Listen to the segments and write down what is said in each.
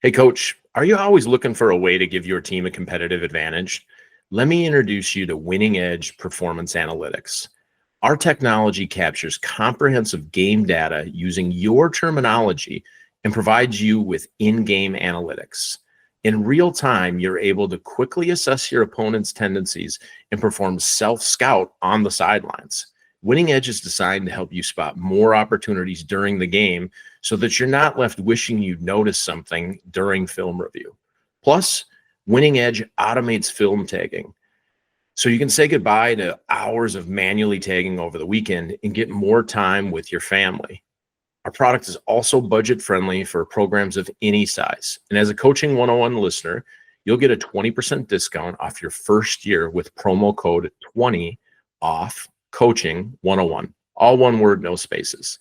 Hey, Coach, are you always looking for a way to give your team a competitive advantage? Let me introduce you to Winning Edge Performance Analytics. Our technology captures comprehensive game data using your terminology and provides you with in-game analytics. In real time, you're able to quickly assess your opponent's tendencies and perform self-scout on the sidelines. Winning Edge is designed to help you spot more opportunities during the game so that you're not left wishing you'd noticed something during film review. Plus, Winning Edge automates film tagging, so you can say goodbye to hours of manually tagging over the weekend and get more time with your family. Our product is also budget friendly for programs of any size. And as a Coaching 101 listener, you'll get a 20% discount off your first year with promo code 20 off Coaching 101. All one word, no spaces.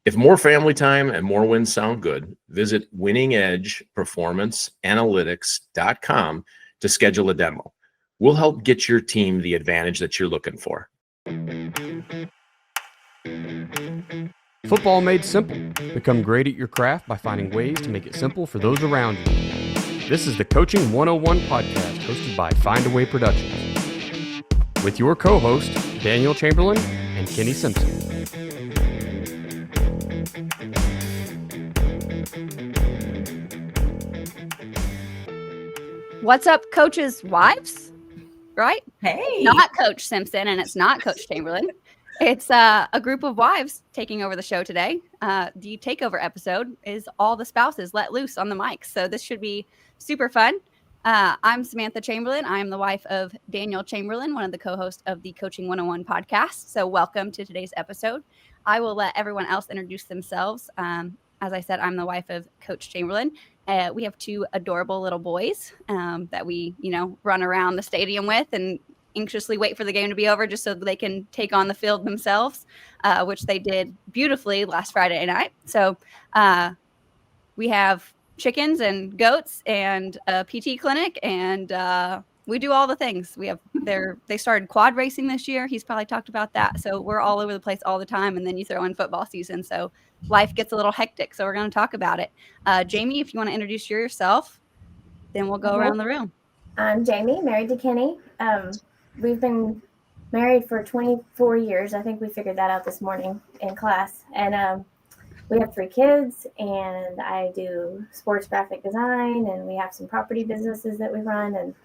If more family time and more wins sound good, visit winningedgeperformanceanalytics.com to schedule a demo. We'll help get your team the advantage that you're looking for. Football made simple. Become great at your craft by finding ways to make it simple for those around you. This is the Coaching 101 podcast hosted by Find a Way Productions with your co-host, Daniel Chamberlain and Kenny Simpson. What's up, coaches' wives? Right? Hey. Not Coach Simpson, and it's not Coach Chamberlain. It's a group of wives taking over the show today. The takeover episode is all the spouses let loose on the mic. So this should be super fun. I'm Samantha Chamberlain. I'm the wife of Daniel Chamberlain, one of the co-hosts of the Coaching 101 podcast. So welcome to today's episode. I will let everyone else introduce themselves. As I said, I'm the wife of Coach Chamberlain. We have two adorable little boys that we, run around the stadium with and anxiously wait for the game to be over just so they can take on the field themselves, which they did beautifully last Friday night. So we have chickens and goats and a PT clinic, and we do all the things. They started quad racing this year. He's probably talked about that. So we're all over the place all the time. And then you throw in football season. So life gets a little hectic. So we're going to talk about it. Jamie, if you want to introduce yourself, then we'll go around the room. I'm Jamie, married to Kenny. We've been married for 24 years. I think we figured that out this morning in class. And we have 3 kids, and I do sports graphic design, and we have some property businesses that we run. And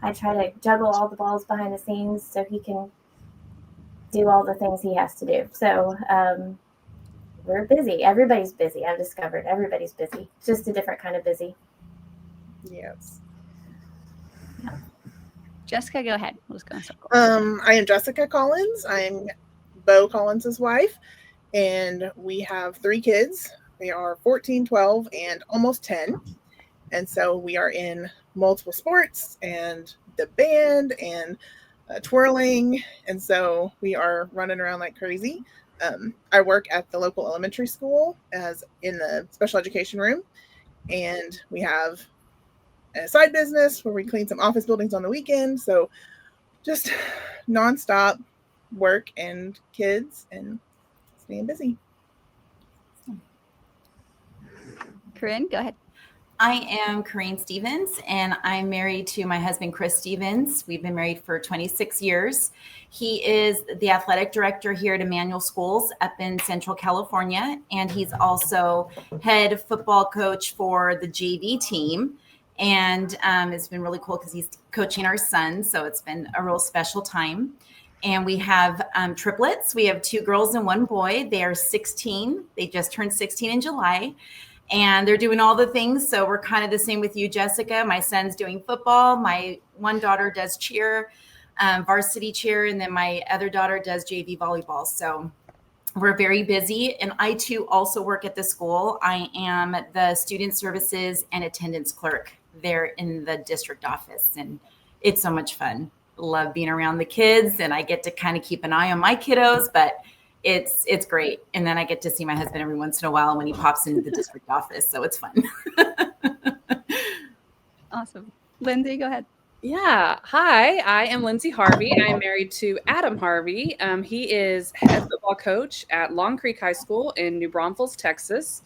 I try to juggle all the balls behind the scenes so he can do all the things he has to do. So we're busy. Everybody's busy. I've discovered everybody's busy. It's just a different kind of busy. Yes. Yeah. Jessica, go ahead. We'll just go in circles. I am Jessica Collins. I'm Bo Collins' wife, and we have 3 kids. They are 14, 12, and almost 10. And so we are in multiple sports and the band and twirling. And so we are running around like crazy. I work at the local elementary school as in the special education room. And we have a side business where we clean some office buildings on the weekend. So just nonstop work and kids and staying busy. Corinne, go ahead. I am Corinne Stevens, and I'm married to my husband, Chris Stevens. We've been married for 26 years. He is the athletic director here at Emmanuel Schools up in Central California, and he's also head football coach for the JV team. And it's been really cool because he's coaching our son, so it's been a real special time. And we have triplets. We have 2 girls and 1 boy. They are 16. They just turned 16 in July. And they're doing all the things. So we're kind of the same with you, Jessica. My son's doing football. My one daughter does cheer, varsity cheer. And then my other daughter does JV volleyball. So we're very busy. And I, too, also work at the school. I am the student services and attendance clerk there in the district office. And it's so much fun. Love being around the kids. And I get to kind of keep an eye on my kiddos. But it's great. And then I get to see my husband every once in a while when he pops into the district office. So it's fun. Awesome. Lindsay, go ahead. Yeah. Hi, I am Lindsay Harvey. I'm married to Adam Harvey. He is head football coach at Long Creek High School in New Braunfels, Texas.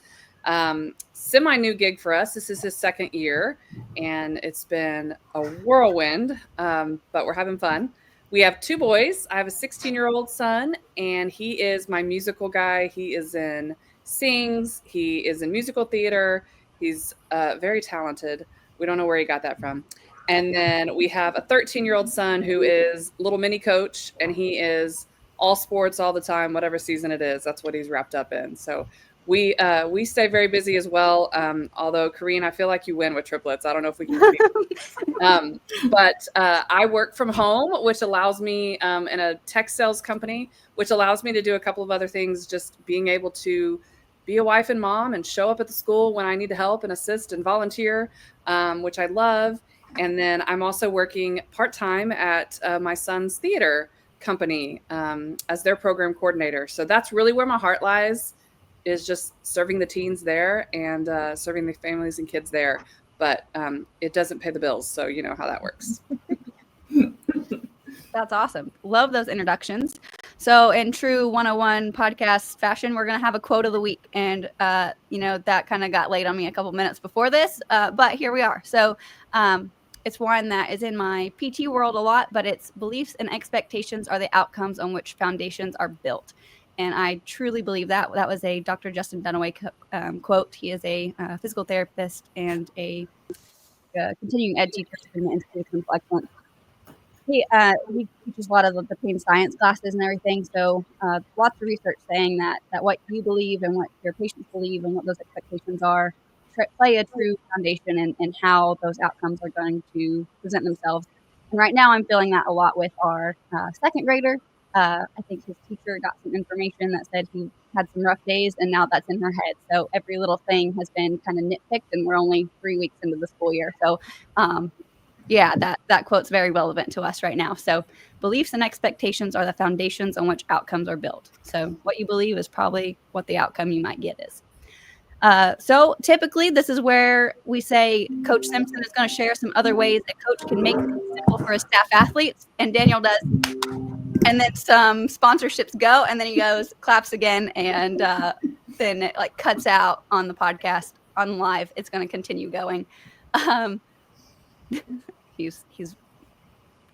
Semi new gig for us. This is his second year, and it's been a whirlwind, but we're having fun. We have 2 boys. I have a 16-year-old son, and he is my musical guy. He sings. He is in musical theater. He's very talented. We don't know where he got that from. And then we have a 13-year-old son who is little mini coach, and he is all sports all the time, whatever season it is. That's what he's wrapped up in. So we stay very busy as well. Although Kareen, I feel like you win with triplets. I don't know if we can. But I work from home, which allows me in a tech sales company, which allows me to do a couple of other things. Just being able to be a wife and mom and show up at the school when I need to help and assist and volunteer, which I love. And then I'm also working part-time at my son's theater company as their program coordinator. So that's really where my heart lies, is just serving the teens there and serving the families and kids there. But it doesn't pay the bills. So you know how that works. That's awesome. Love those introductions. So in true 101 podcast fashion, we're going to have a quote of the week. And, that kind of got laid on me a couple minutes before this, but here we are. So it's one that is in my PT world a lot, but it's beliefs and expectations are the outcomes on which foundations are built. And I truly believe that. That was a Dr. Justin Dunaway quote. He is a physical therapist and a continuing ed teacher in the Institute of Excellence. He teaches a lot of the pain science classes and everything. So lots of research saying that what you believe and what your patients believe and what those expectations are play a true foundation in how those outcomes are going to present themselves. And right now I'm feeling that a lot with our second grader. I think his teacher got some information that said he had some rough days, and now that's in her head. So every little thing has been kind of nitpicked, and we're only 3 weeks into the school year. So that quote's very relevant to us right now. So beliefs and expectations are the foundations on which outcomes are built. So what you believe is probably what the outcome you might get is. So typically this is where we say Coach Simpson is going to share some other ways that coach can make things simple for his staff athletes. And Daniel does. And then some sponsorships go, and then he goes, claps again, and then it cuts out on the podcast on live. It's going to continue going. He's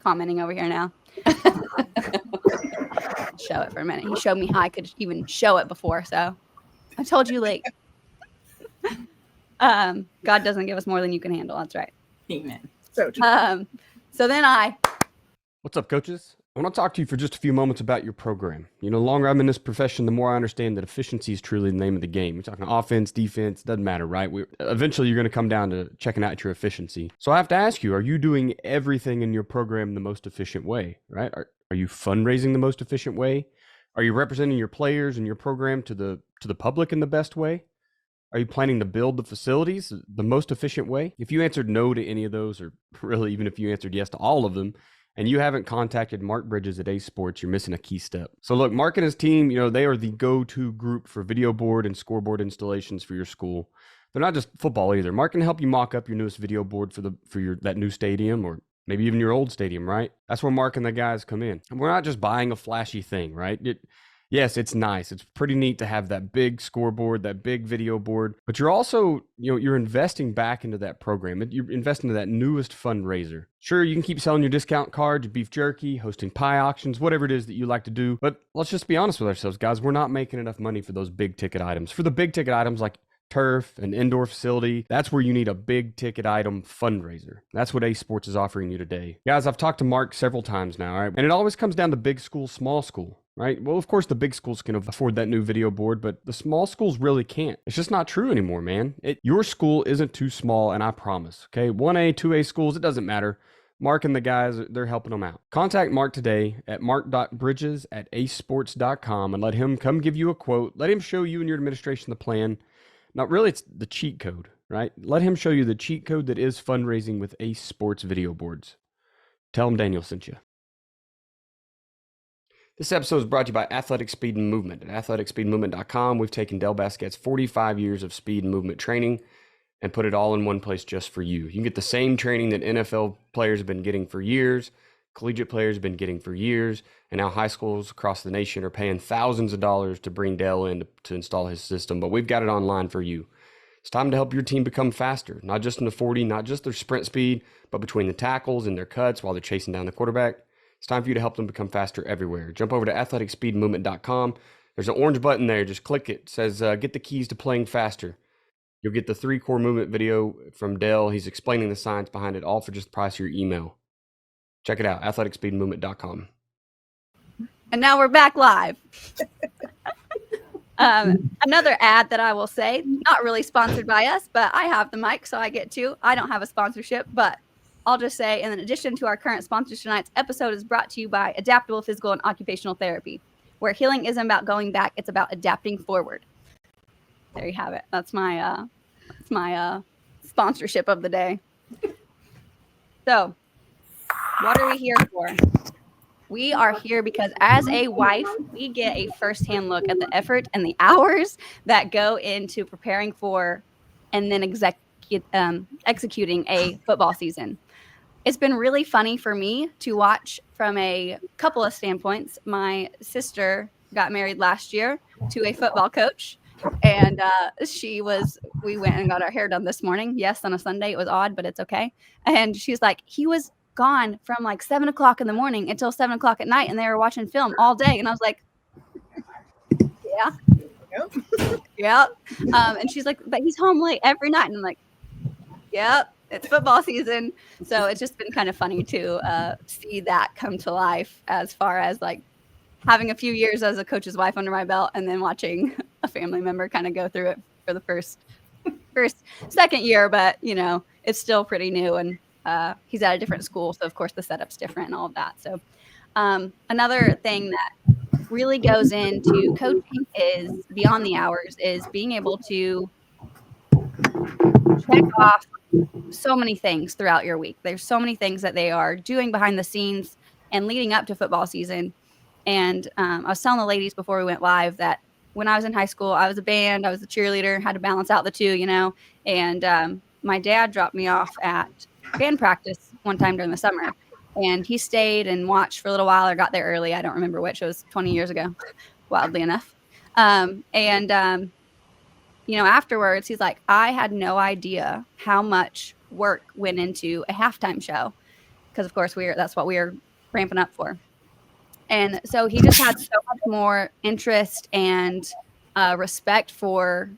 commenting over here now. Show it for a minute. He showed me how I could even show it before, so I told you late. God doesn't give us more than you can handle. That's right. Amen. So true. So then What's up, coaches? I want to talk to you for just a few moments about your program. The longer I'm in this profession, the more I understand that efficiency is truly the name of the game. You're talking offense, defense, doesn't matter, right? Eventually, you're going to come down to checking out your efficiency. So I have to ask you, are you doing everything in your program the most efficient way, right? Are you fundraising the most efficient way? Are you representing your players and your program to the public in the best way? Are you planning to build the facilities the most efficient way? If you answered no to any of those, or really even if you answered yes to all of them, and you haven't contacted Mark Bridges at Ace Sports, you're missing a key step. So look, Mark and his team, they are the go-to group for video board and scoreboard installations for your school. They're not just football either. Mark can help you mock up your newest video board for your that new stadium, or maybe even your old stadium, right? That's where Mark and the guys come in. And we're not just buying a flashy thing, right? Yes, it's nice. It's pretty neat to have that big scoreboard, that big video board, but you're also, you're investing back into that program. You're investing into that newest fundraiser. Sure, you can keep selling your discount cards, your beef jerky, hosting pie auctions, whatever it is that you like to do. But let's just be honest with ourselves, guys. We're not making enough money for those big ticket items. For the big ticket items like turf, an indoor facility, that's where you need a big ticket item fundraiser. That's what Ace Sports is offering you today. Guys, I've talked to Mark several times now, all right? And it always comes down to big school, small school. Right? Well, of course, the big schools can afford that new video board, but the small schools really can't. It's just not true anymore, man. Your school isn't too small, and I promise. Okay, 1A, 2A schools, it doesn't matter. Mark and the guys, they're helping them out. Contact Mark today at mark.bridges@acesports.com and let him come give you a quote. Let him show you and your administration the plan. Not really, it's the cheat code, right? Let him show you the cheat code that is fundraising with Ace Sports video boards. Tell him Daniel sent you. This episode is brought to you by Athletic Speed and Movement. At athleticspeedmovement.com, we've taken Del Basquet's 45 years of speed and movement training and put it all in one place just for you. You can get the same training that NFL players have been getting for years, collegiate players have been getting for years, and now high schools across the nation are paying thousands of dollars to bring Del in to install his system, but we've got it online for you. It's time to help your team become faster, not just in the 40, not just their sprint speed, but between the tackles and their cuts while they're chasing down the quarterback. It's time for you to help them become faster everywhere. Jump over to athleticspeedmovement.com. There's an orange button there. Just click it. It says, get the keys to playing faster. You'll get the 3 core movement video from Dell. He's explaining the science behind it, all for just the price of your email. Check it out, athleticspeedmovement.com. And now we're back live. Another ad that I will say, not really sponsored by us, but I have the mic, so I get to. I don't have a sponsorship, but I'll just say, in addition to our current sponsors, tonight's episode is brought to you by Adaptable Physical and Occupational Therapy, where healing isn't about going back, it's about adapting forward. There you have it. That's my sponsorship of the day. So, what are we here for? We are here because as a wife, we get a firsthand look at the effort and the hours that go into preparing for and then executing a football season. It's been really funny for me to watch from a couple of standpoints. My sister got married last year to a football coach, and we went and got our hair done this morning. Yes, on a Sunday. It was odd, but it's okay. And she's like, he was gone from like 7 o'clock in the morning until 7 o'clock at night, and they were watching film all day. And I was like, yeah. Yep. And she's like, but he's home late every night. And I'm like, yep, it's football season. So it's just been kind of funny to see that come to life, as far as like having a few years as a coach's wife under my belt, and then watching a family member kind of go through it for the second year. But, you know, it's still pretty new, and he's at a different school. So, of course, the setup's different and all of that. So another thing that really goes into coaching is beyond the hours is being able to check off so many things throughout your week. There's so many things that they are doing behind the scenes and leading up to football season. And I was telling the ladies before we went live that when I was in high school, I was a band, I was a cheerleader, had to balance out the two, you know, and my dad dropped me off at band practice one time during the summer, and he stayed and watched for a little while, or got there early. I don't remember which. It was 20 years ago, wildly enough. You know, afterwards, he's like, I had no idea how much work went into a halftime show, because of course that's what we were ramping up for. And so he just had so much more interest and respect for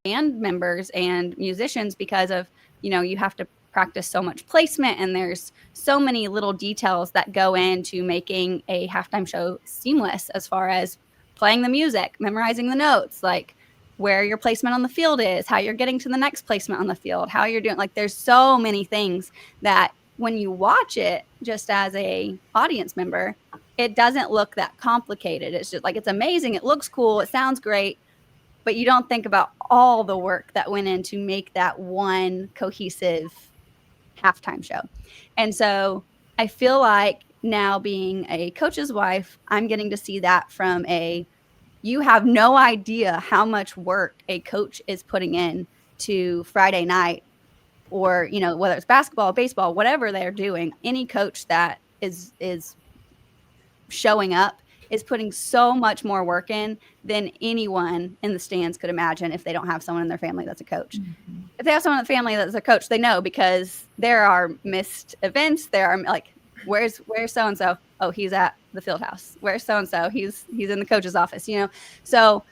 band members and musicians, because of, you know, you have to practice so much placement, and there's so many little details that go into making a halftime show seamless, as far as playing the music, memorizing the notes, like where your placement on the field is, how you're getting to the next placement on the field, how you're doing. Like, there's so many things that when you watch it just as a audience member, it doesn't look that complicated. It's just like, it's amazing, it looks cool, it sounds great, but you don't think about all the work that went in to make that one cohesive halftime show. And so I feel like now, being a coach's wife, I'm getting to see that from you have no idea how much work a coach is putting in to Friday night, or, you know, whether it's basketball, baseball, whatever they're doing. Any coach that is showing up is putting so much more work in than anyone in the stands could imagine, if they don't have someone in their family that's a coach. Mm-hmm. If they have someone in the family that's a coach, they know, because there are missed events. There are like, where's so-and-so? Oh, he's at the field house. Where's so-and-so? He's in the coach's office, you know? So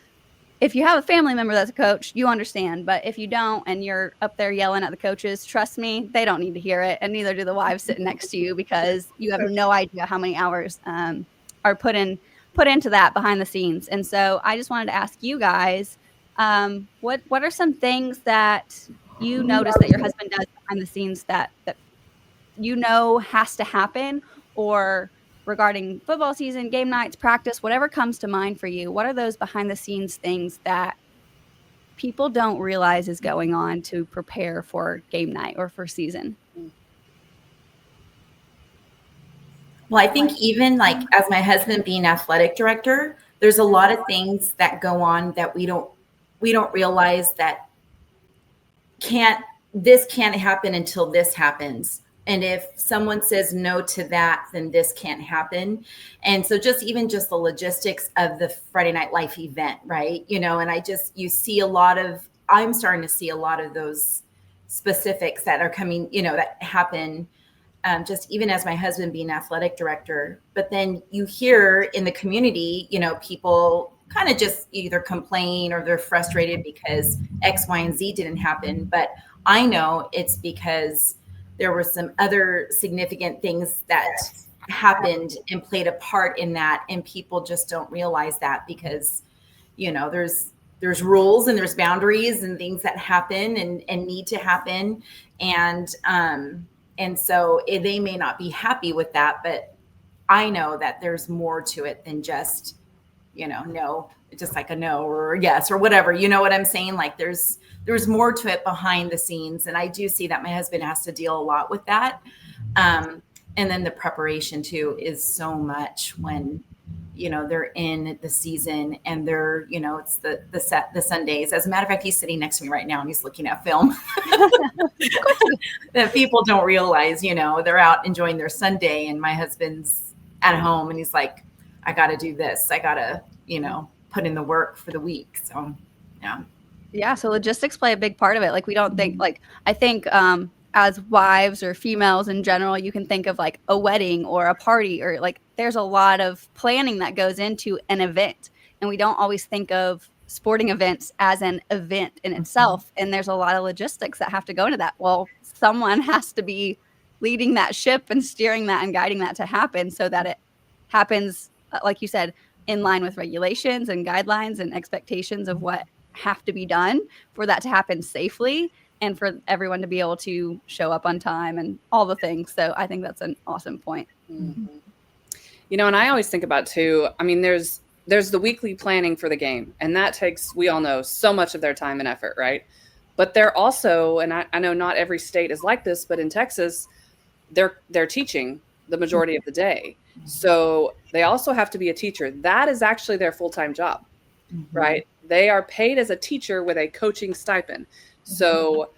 if you have a family member that's a coach, you understand. But if you don't, and you're up there yelling at the coaches, trust me, they don't need to hear it. And neither do the wives sitting next to you, because you have no idea how many hours are put into that behind the scenes. And so I just wanted to ask you guys, what are some things that you notice that your husband does behind the scenes that you know has to happen, or regarding football season, game nights, practice, whatever comes to mind for you? What are those behind the scenes things that people don't realize is going on to prepare for game night or for season? Well, I think even like as my husband being athletic director, there's a lot of things that go on that we don't realize that this can't happen until this happens. And if someone says no to that, then this can't happen. And so just the logistics of the Friday Night Life event, right? You know, and you see a lot of I'm starting to see a lot of those specifics that are coming, that happen just even as my husband being athletic director. But then you hear in the community, people kind of just either complain or they're frustrated because X, Y, and Z didn't happen. But I know it's because there were some other significant things that happened and played a part in that. And people just don't realize that because, there's rules and there's boundaries and things that happen and need to happen. And so they may not be happy with that, but I know that there's more to it than just, no, just like a no or yes or whatever. You know what I'm saying? Like there's more to it behind the scenes. And I do see that my husband has to deal a lot with that. And then the preparation too is so much when, they're in the season and they're, it's the Sundays. As a matter of fact, he's sitting next to me right now and he's looking at film that people don't realize, they're out enjoying their Sunday and my husband's at home and he's like, I got to do this. I got to, put in the work for the week. So, yeah. Yeah. So logistics play a big part of it. Like we don't think I think, as wives or females in general, you can think of like a wedding or a party or like there's a lot of planning that goes into an event. And we don't always think of sporting events as an event in itself. And there's a lot of logistics that have to go into that. Well, someone has to be leading that ship and steering that and guiding that to happen so that it happens, like you said, in line with regulations and guidelines and expectations of what have to be done for that to happen safely. And for everyone to be able to show up on time and all the things. So I think that's an awesome point. Mm-hmm. And I always think about too, I mean, there's the weekly planning for the game and that takes, we all know, so much of their time and effort, right? But they're also, and I know not every state is like this, but in Texas, they're teaching the majority of the day. So they also have to be a teacher. That is actually their full-time job, right? They are paid as a teacher with a coaching stipend. So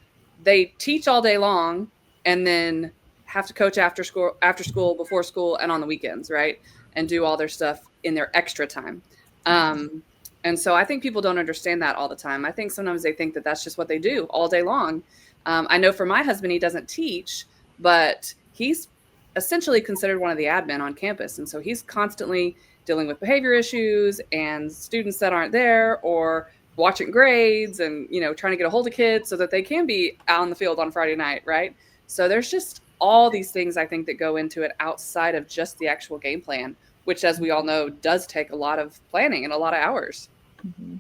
they teach all day long and then have to coach after school, before school, and on the weekends, right? And do all their stuff in their extra time. And so I think people don't understand that all the time. I think sometimes they think that that's just what they do all day long. I know for my husband, he doesn't teach, but he's essentially considered one of the admin on campus. And so he's constantly dealing with behavior issues and students that aren't there or watching grades and, trying to get a hold of kids so that they can be out on the field on Friday night. Right. So there's just all these things I think that go into it outside of just the actual game plan, which, as we all know, does take a lot of planning and a lot of hours. Mm-hmm.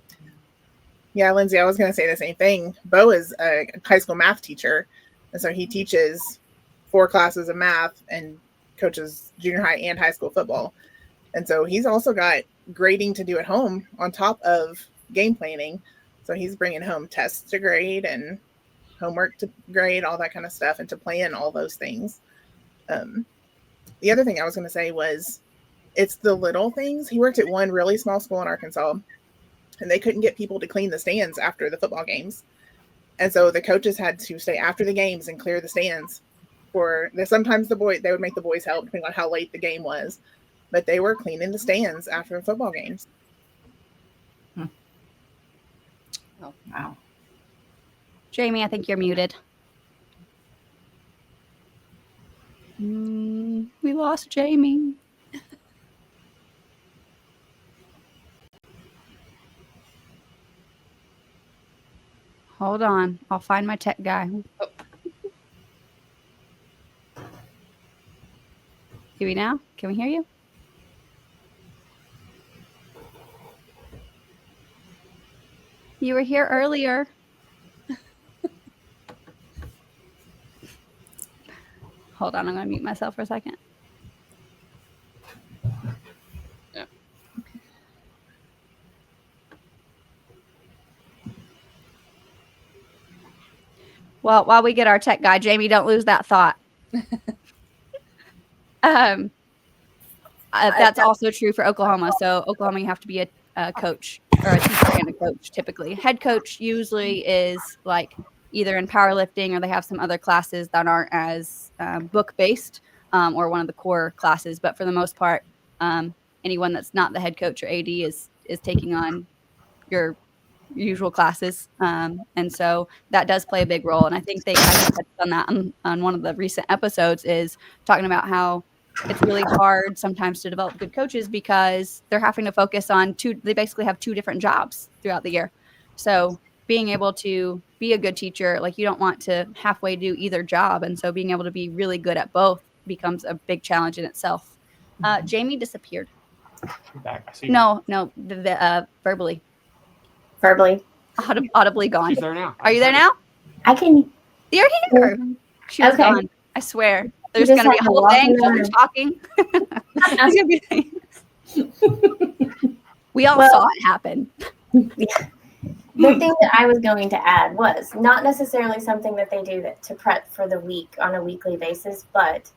Yeah, Lindsay, I was going to say the same thing. Bo is a high school math teacher. And so he teaches 4 classes of math and coaches junior high and high school football. And so he's also got grading to do at home on top of game planning. So he's bringing home tests to grade and homework to grade, all that kind of stuff, and to plan all those things. The other thing I was going to say was it's the little things. He worked at one really small school in Arkansas, and they couldn't get people to clean the stands after the football games. And so the coaches had to stay after the games and clear the stands. Sometimes they would make the boys help depending on how late the game was, but they were cleaning the stands after the football games. Oh, wow. Jamie, I think you're muted. We lost Jamie. Hold on. I'll find my tech guy. Oh. Hear me now? Can we hear you? You were here earlier. Hold on. I'm going to mute myself for a second. Yeah. Well, while we get our tech guy, Jamie, don't lose that thought. That's also true for Oklahoma. So Oklahoma, you have to be a coach or a teacher and a coach typically. Head coach usually is like either in powerlifting or they have some other classes that aren't as book-based or one of the core classes. But for the most part, anyone that's not the head coach or AD is taking on your usual classes. And so that does play a big role. And I think they kind of touched on that on one of the recent episodes, is talking about how it's really hard sometimes to develop good coaches because they're having to focus on they basically have two different jobs throughout the year. So being able to be a good teacher, like you don't want to halfway do either job. And so being able to be really good at both becomes a big challenge in itself. Jamie disappeared. Back. I see her. No, verbally. Verbally. Audibly gone. She's there now. Are you there now? I can. You're here. She was Okay. gone. I swear. There's just going to be have a to whole walk thing. She'll be around. talking. There's gonna be- we all Well- saw it happen. The thing that I was going to add was not necessarily something that they do to prep for the week on a weekly basis, but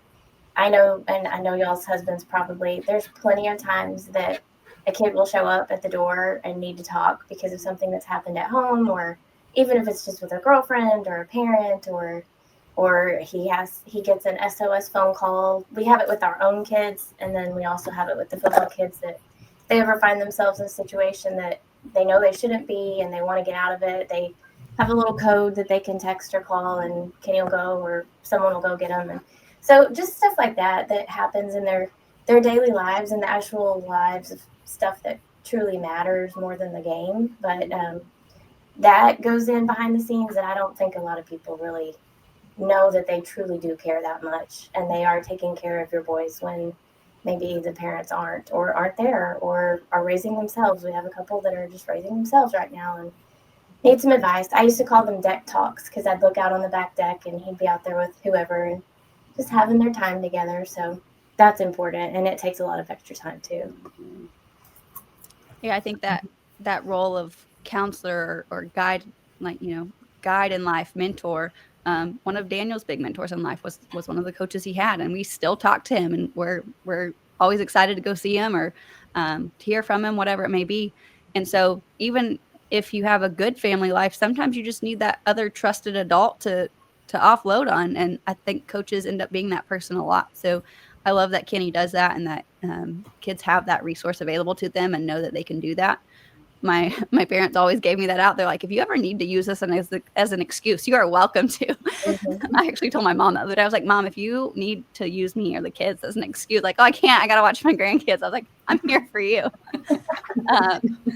I know, and I know y'all's husbands probably, there's plenty of times that a kid will show up at the door and need to talk because of something that's happened at home, or even if it's just with a girlfriend or a parent, or he gets an SOS phone call. We have it with our own kids, and then we also have it with the football kids that if they ever find themselves in a situation that they know they shouldn't be and they want to get out of it, they have a little code that they can text or call, and Kenny will go or someone will go get them. And so just stuff like that happens in their daily lives and the actual lives of stuff that truly matters more than the game. But that goes in behind the scenes, and I don't think a lot of people really know that they truly do care that much, and they are taking care of your boys when maybe the parents aren't there or are raising themselves. We have a couple that are just raising themselves right now and need some advice. I used to call them deck talks because I'd look out on the back deck and he'd be out there with whoever and just having their time together. So that's important, and it takes a lot of extra time too. Yeah, I think that role of counselor or guide, guide in life, mentor. One of Daniel's big mentors in life was one of the coaches he had, and we still talk to him, and we're always excited to go see him or to hear from him, whatever it may be. And so even if you have a good family life, sometimes you just need that other trusted adult to offload on. And I think coaches end up being that person a lot. So I love that Kenny does that, and that kids have that resource available to them and know that they can do that. My parents always gave me that out. They're like, if you ever need to use this as an excuse, you are welcome to. Mm-hmm. I actually told my mom the other day, I was like, Mom, if you need to use me or the kids as an excuse, like, oh, I can't, I got to watch my grandkids. I was like, I'm here for you.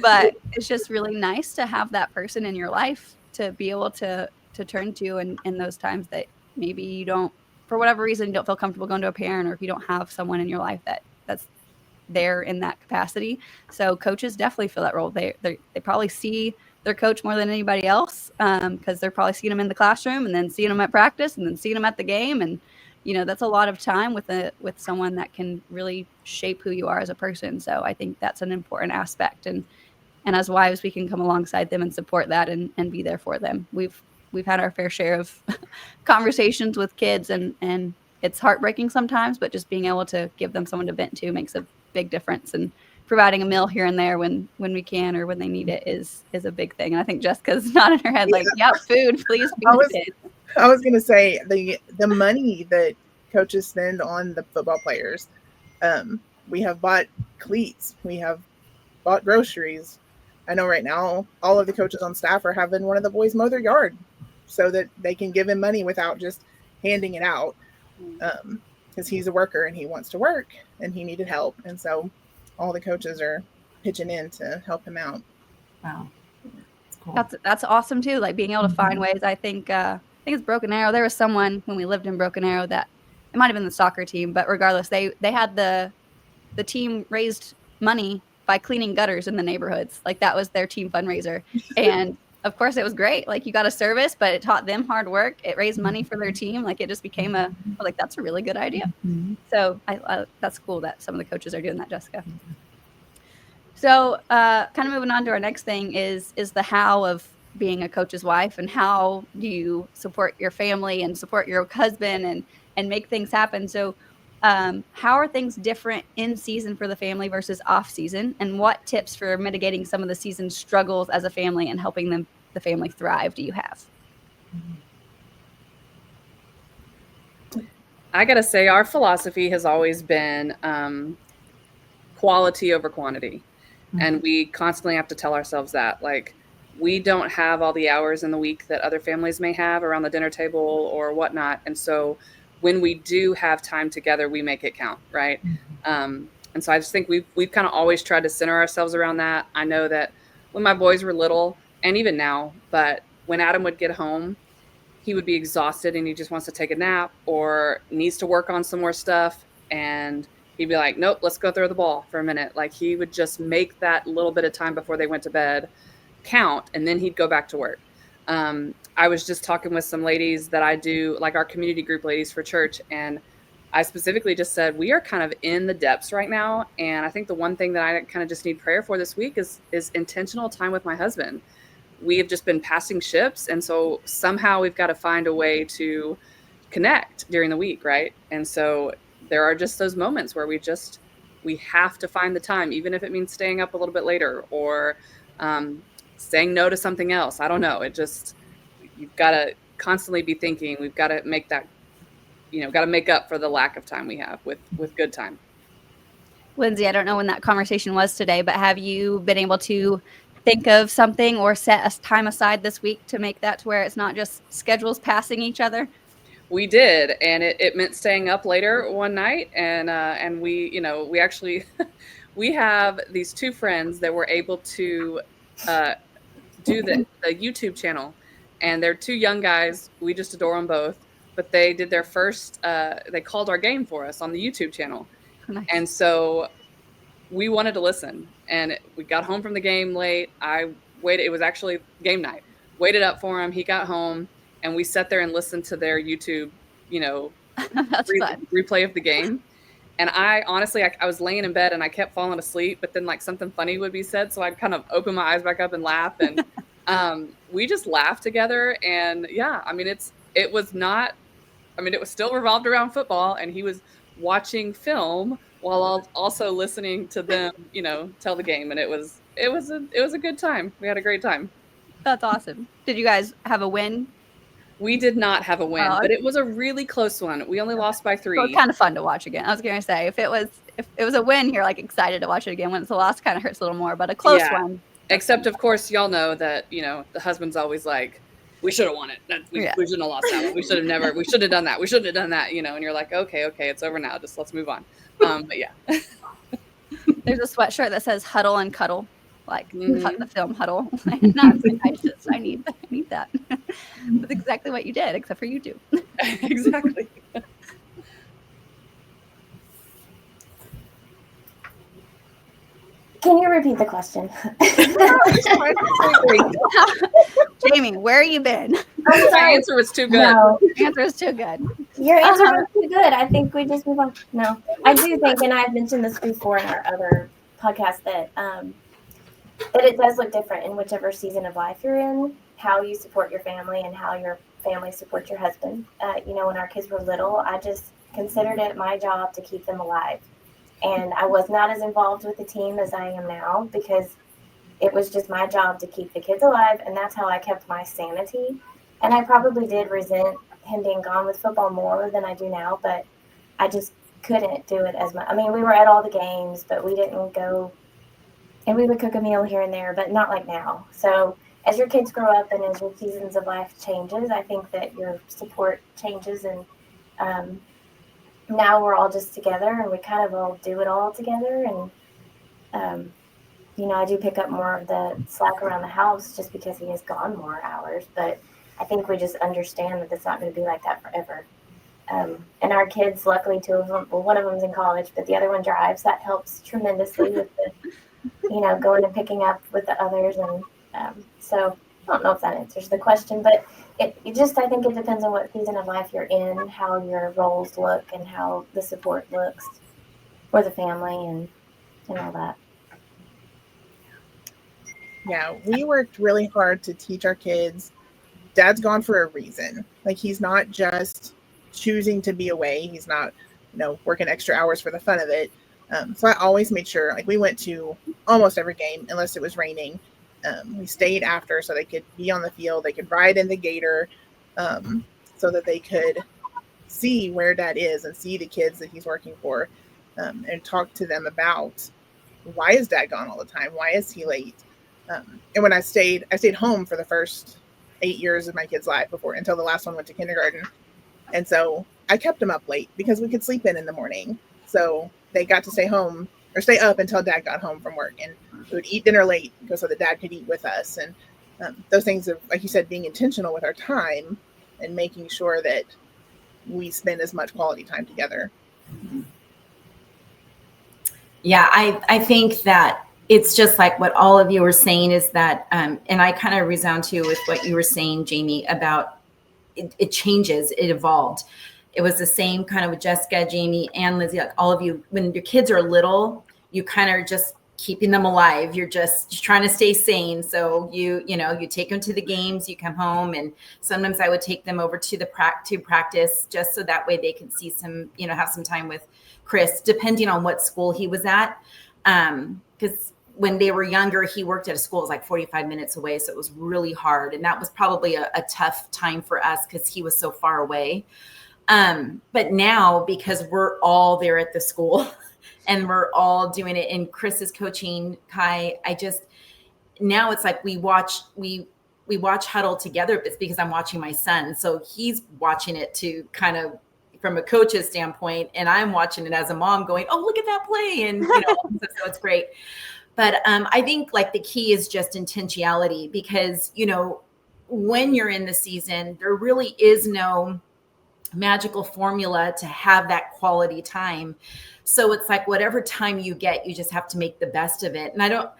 But it's just really nice to have that person in your life to be able to turn to in those times that maybe you don't, for whatever reason, you don't feel comfortable going to a parent, or if you don't have someone in your life that's there in that capacity. So coaches definitely fill that role. They probably see their coach more than anybody else because they're probably seeing them in the classroom and then seeing them at practice and then seeing them at the game. And, that's a lot of time with someone that can really shape who you are as a person. So I think that's an important aspect. And as wives, we can come alongside them and support that and be there for them. We've had our fair share of conversations with kids, and it's heartbreaking sometimes, but just being able to give them someone to vent to makes a big difference, and providing a meal here and there when we can or when they need it is a big thing. And I think Jessica's nodding her head like, yeah, food, please feed the kids. I was going to say the money that coaches spend on the football players. We have bought cleats. We have bought groceries. I know right now all of the coaches on staff are having one of the boys mow their yard so that they can give him money without just handing it out. Because he's a worker and he wants to work and he needed help. And so all the coaches are pitching in to help him out. Wow. That's cool. That's awesome too. Like being able to find ways. I think it's Broken Arrow. There was someone when we lived in Broken Arrow that it might've been the soccer team, but regardless, they had the team raised money by cleaning gutters in the neighborhoods. Like that was their team fundraiser. And of course it was great. Like you got a service, but it taught them hard work. It raised money for their team. Like it just became that's a really good idea. Mm-hmm. So I that's cool that some of the coaches are doing that, Jessica. So kind of moving on to our next thing is the how of being a coach's wife, and how do you support your family and support your husband and make things happen. So how are things different in season for the family versus off season? And what tips for mitigating some of the season struggles as a family and helping the family thrive do you have? I got to say, our philosophy has always been quality over quantity. Mm-hmm. And we constantly have to tell ourselves that, like, we don't have all the hours in the week that other families may have around the dinner table or whatnot. And so when we do have time together, we make it count, right? And so I just think we've kind of always tried to center ourselves around that. I know that when my boys were little, and even now, but when Adam would get home, he would be exhausted and he just wants to take a nap or needs to work on some more stuff. And he'd be like, nope, let's go throw the ball for a minute. Like he would just make that little bit of time before they went to bed count, and then he'd go back to work. I was just talking with some ladies that I do, like our community group ladies for church, and I specifically just said, we are kind of in the depths right now. And I think the one thing that I kind of just need prayer for this week is intentional time with my husband. We have just been passing ships. And so somehow we've got to find a way to connect during the week, right? And so there are just those moments where we have to find the time, even if it means staying up a little bit later or saying no to something else. I don't know. You've got to constantly be thinking, we've got to make that, got to make up for the lack of time we have with good time. Lindsay, I don't know when that conversation was today, but have you been able to think of something or set a time aside this week to make that to where it's not just schedules passing each other? We did, and it meant staying up later one night, and we actually we have these two friends that were able to do the YouTube channel, and they're two young guys. We just adore them both, but they did their first. They called our game for us on the YouTube channel, Nice. and so we wanted to listen. And we got home from the game late. I waited. It was actually game night. Waited up for him. He got home. And we sat there and listened to their YouTube, That's fun. replay of the game. And I honestly, I was laying in bed and I kept falling asleep, but then like something funny would be said. So I'd kind of open my eyes back up and laugh. And we just laughed together. And yeah, I mean, it was still revolved around football, and he was watching film while also listening to them, tell the game. And it was a good time. We had a great time. That's awesome. Did you guys have a win? We did not have a win, but it was a really close one. We only lost by 3. So it's kind of fun to watch again. I was going to say, if it was a win, you're like excited to watch it again. When it's a loss, kind of hurts a little more, but a close one. Except, of course, y'all know that, the husband's always like, we should have won it. We shouldn't have lost that one. We should have done that. We shouldn't have done that, and you're like, okay, it's over now. Just let's move on. But yeah. There's a sweatshirt that says huddle and cuddle. Like the film Huddle. I need that. That's exactly what you did, except for you two. Exactly. Can you repeat the question? Jamie, where have you been? My answer was too good. No. Your answer is too good. Your answer was too good. I think we just move on. No, I do think, and I've mentioned this before in our other podcast, that it does look different in whichever season of life you're in, how you support your family and how your family supports your husband. When our kids were little, I just considered it my job to keep them alive. And I was not as involved with the team as I am now because it was just my job to keep the kids alive. And that's how I kept my sanity. And I probably did resent him being gone with football more than I do now, but I just couldn't do it as much. I mean, we were at all the games, but we didn't go. And we would cook a meal here and there, but not like now. So as your kids grow up and as your seasons of life changes, I think that your support changes. And now we're all just together and we kind of all do it all together. And, I do pick up more of the slack around the house just because he has gone more hours. But I think we just understand that it's not going to be like that forever. And our kids, luckily, 2 of them, well, one of them's in college, but the other one drives. That helps tremendously with the going and picking up with the others. And so I don't know if that answers the question, but I think it depends on what season of life you're in, how your roles look and how the support looks for the family and all that. Yeah, we worked really hard to teach our kids Dad's gone for a reason. Like, he's not just choosing to be away. He's not, working extra hours for the fun of it. So I always made sure, like, we went to almost every game unless it was raining. We stayed after so they could be on the field. They could ride in the gator so that they could see where Dad is and see the kids that he's working for and talk to them about why is Dad gone all the time? Why is he late? And when I stayed home for the first 8 years of my kid's life until the last one went to kindergarten. And so I kept them up late because we could sleep in the morning. So they got to stay up until dad got home from work, and we would eat dinner late so that dad could eat with us. And those things of, like you said, being intentional with our time and making sure that we spend as much quality time together. Yeah, I think that it's just like what all of you were saying is that, and I kind of resound to with what you were saying, Jamie, about it changes, it evolved. It was the same kind of with Jessica, Jamie, and Lizzie, like all of you, when your kids are little, you kind of just keeping them alive. You're just trying to stay sane. So you take them to the games, you come home, and sometimes I would take them over to practice just so that way they could see some, have some time with Chris, depending on what school he was at. Because when they were younger, he worked at a school that was like 45 minutes away. So it was really hard. And that was probably a tough time for us because he was so far away. But now, because we're all there at the school and we're all doing it, and Chris is coaching Kai, now it's like we watch Huddle together. It's because I'm watching my son. So he's watching it to kind of from a coach's standpoint, and I'm watching it as a mom going, oh, look at that play. And, so it's great. But I think like the key is just intentionality, because, when you're in the season, there really is no magical formula to have that quality time. So it's like whatever time you get, you just have to make the best of it. And I don't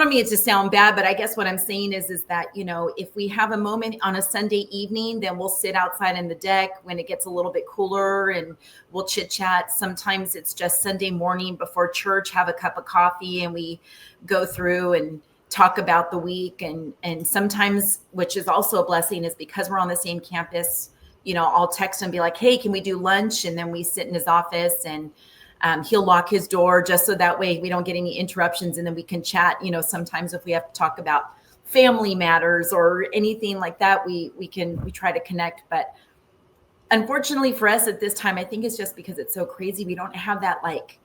mean it to sound bad, but I guess what I'm saying is that, if we have a moment on a Sunday evening, then we'll sit outside in the deck when it gets a little bit cooler and we'll chit chat. Sometimes it's just Sunday morning before church, have a cup of coffee and we go through and talk about the week. And sometimes, which is also a blessing, is because we're on the same campus, I'll text him and be like, hey, can we do lunch? And then we sit in his office and he'll lock his door just so that way we don't get any interruptions, and then we can chat. Sometimes if we have to talk about family matters or anything like that, we try to connect. But unfortunately for us at this time, I think it's just because it's so crazy. We don't have that, like,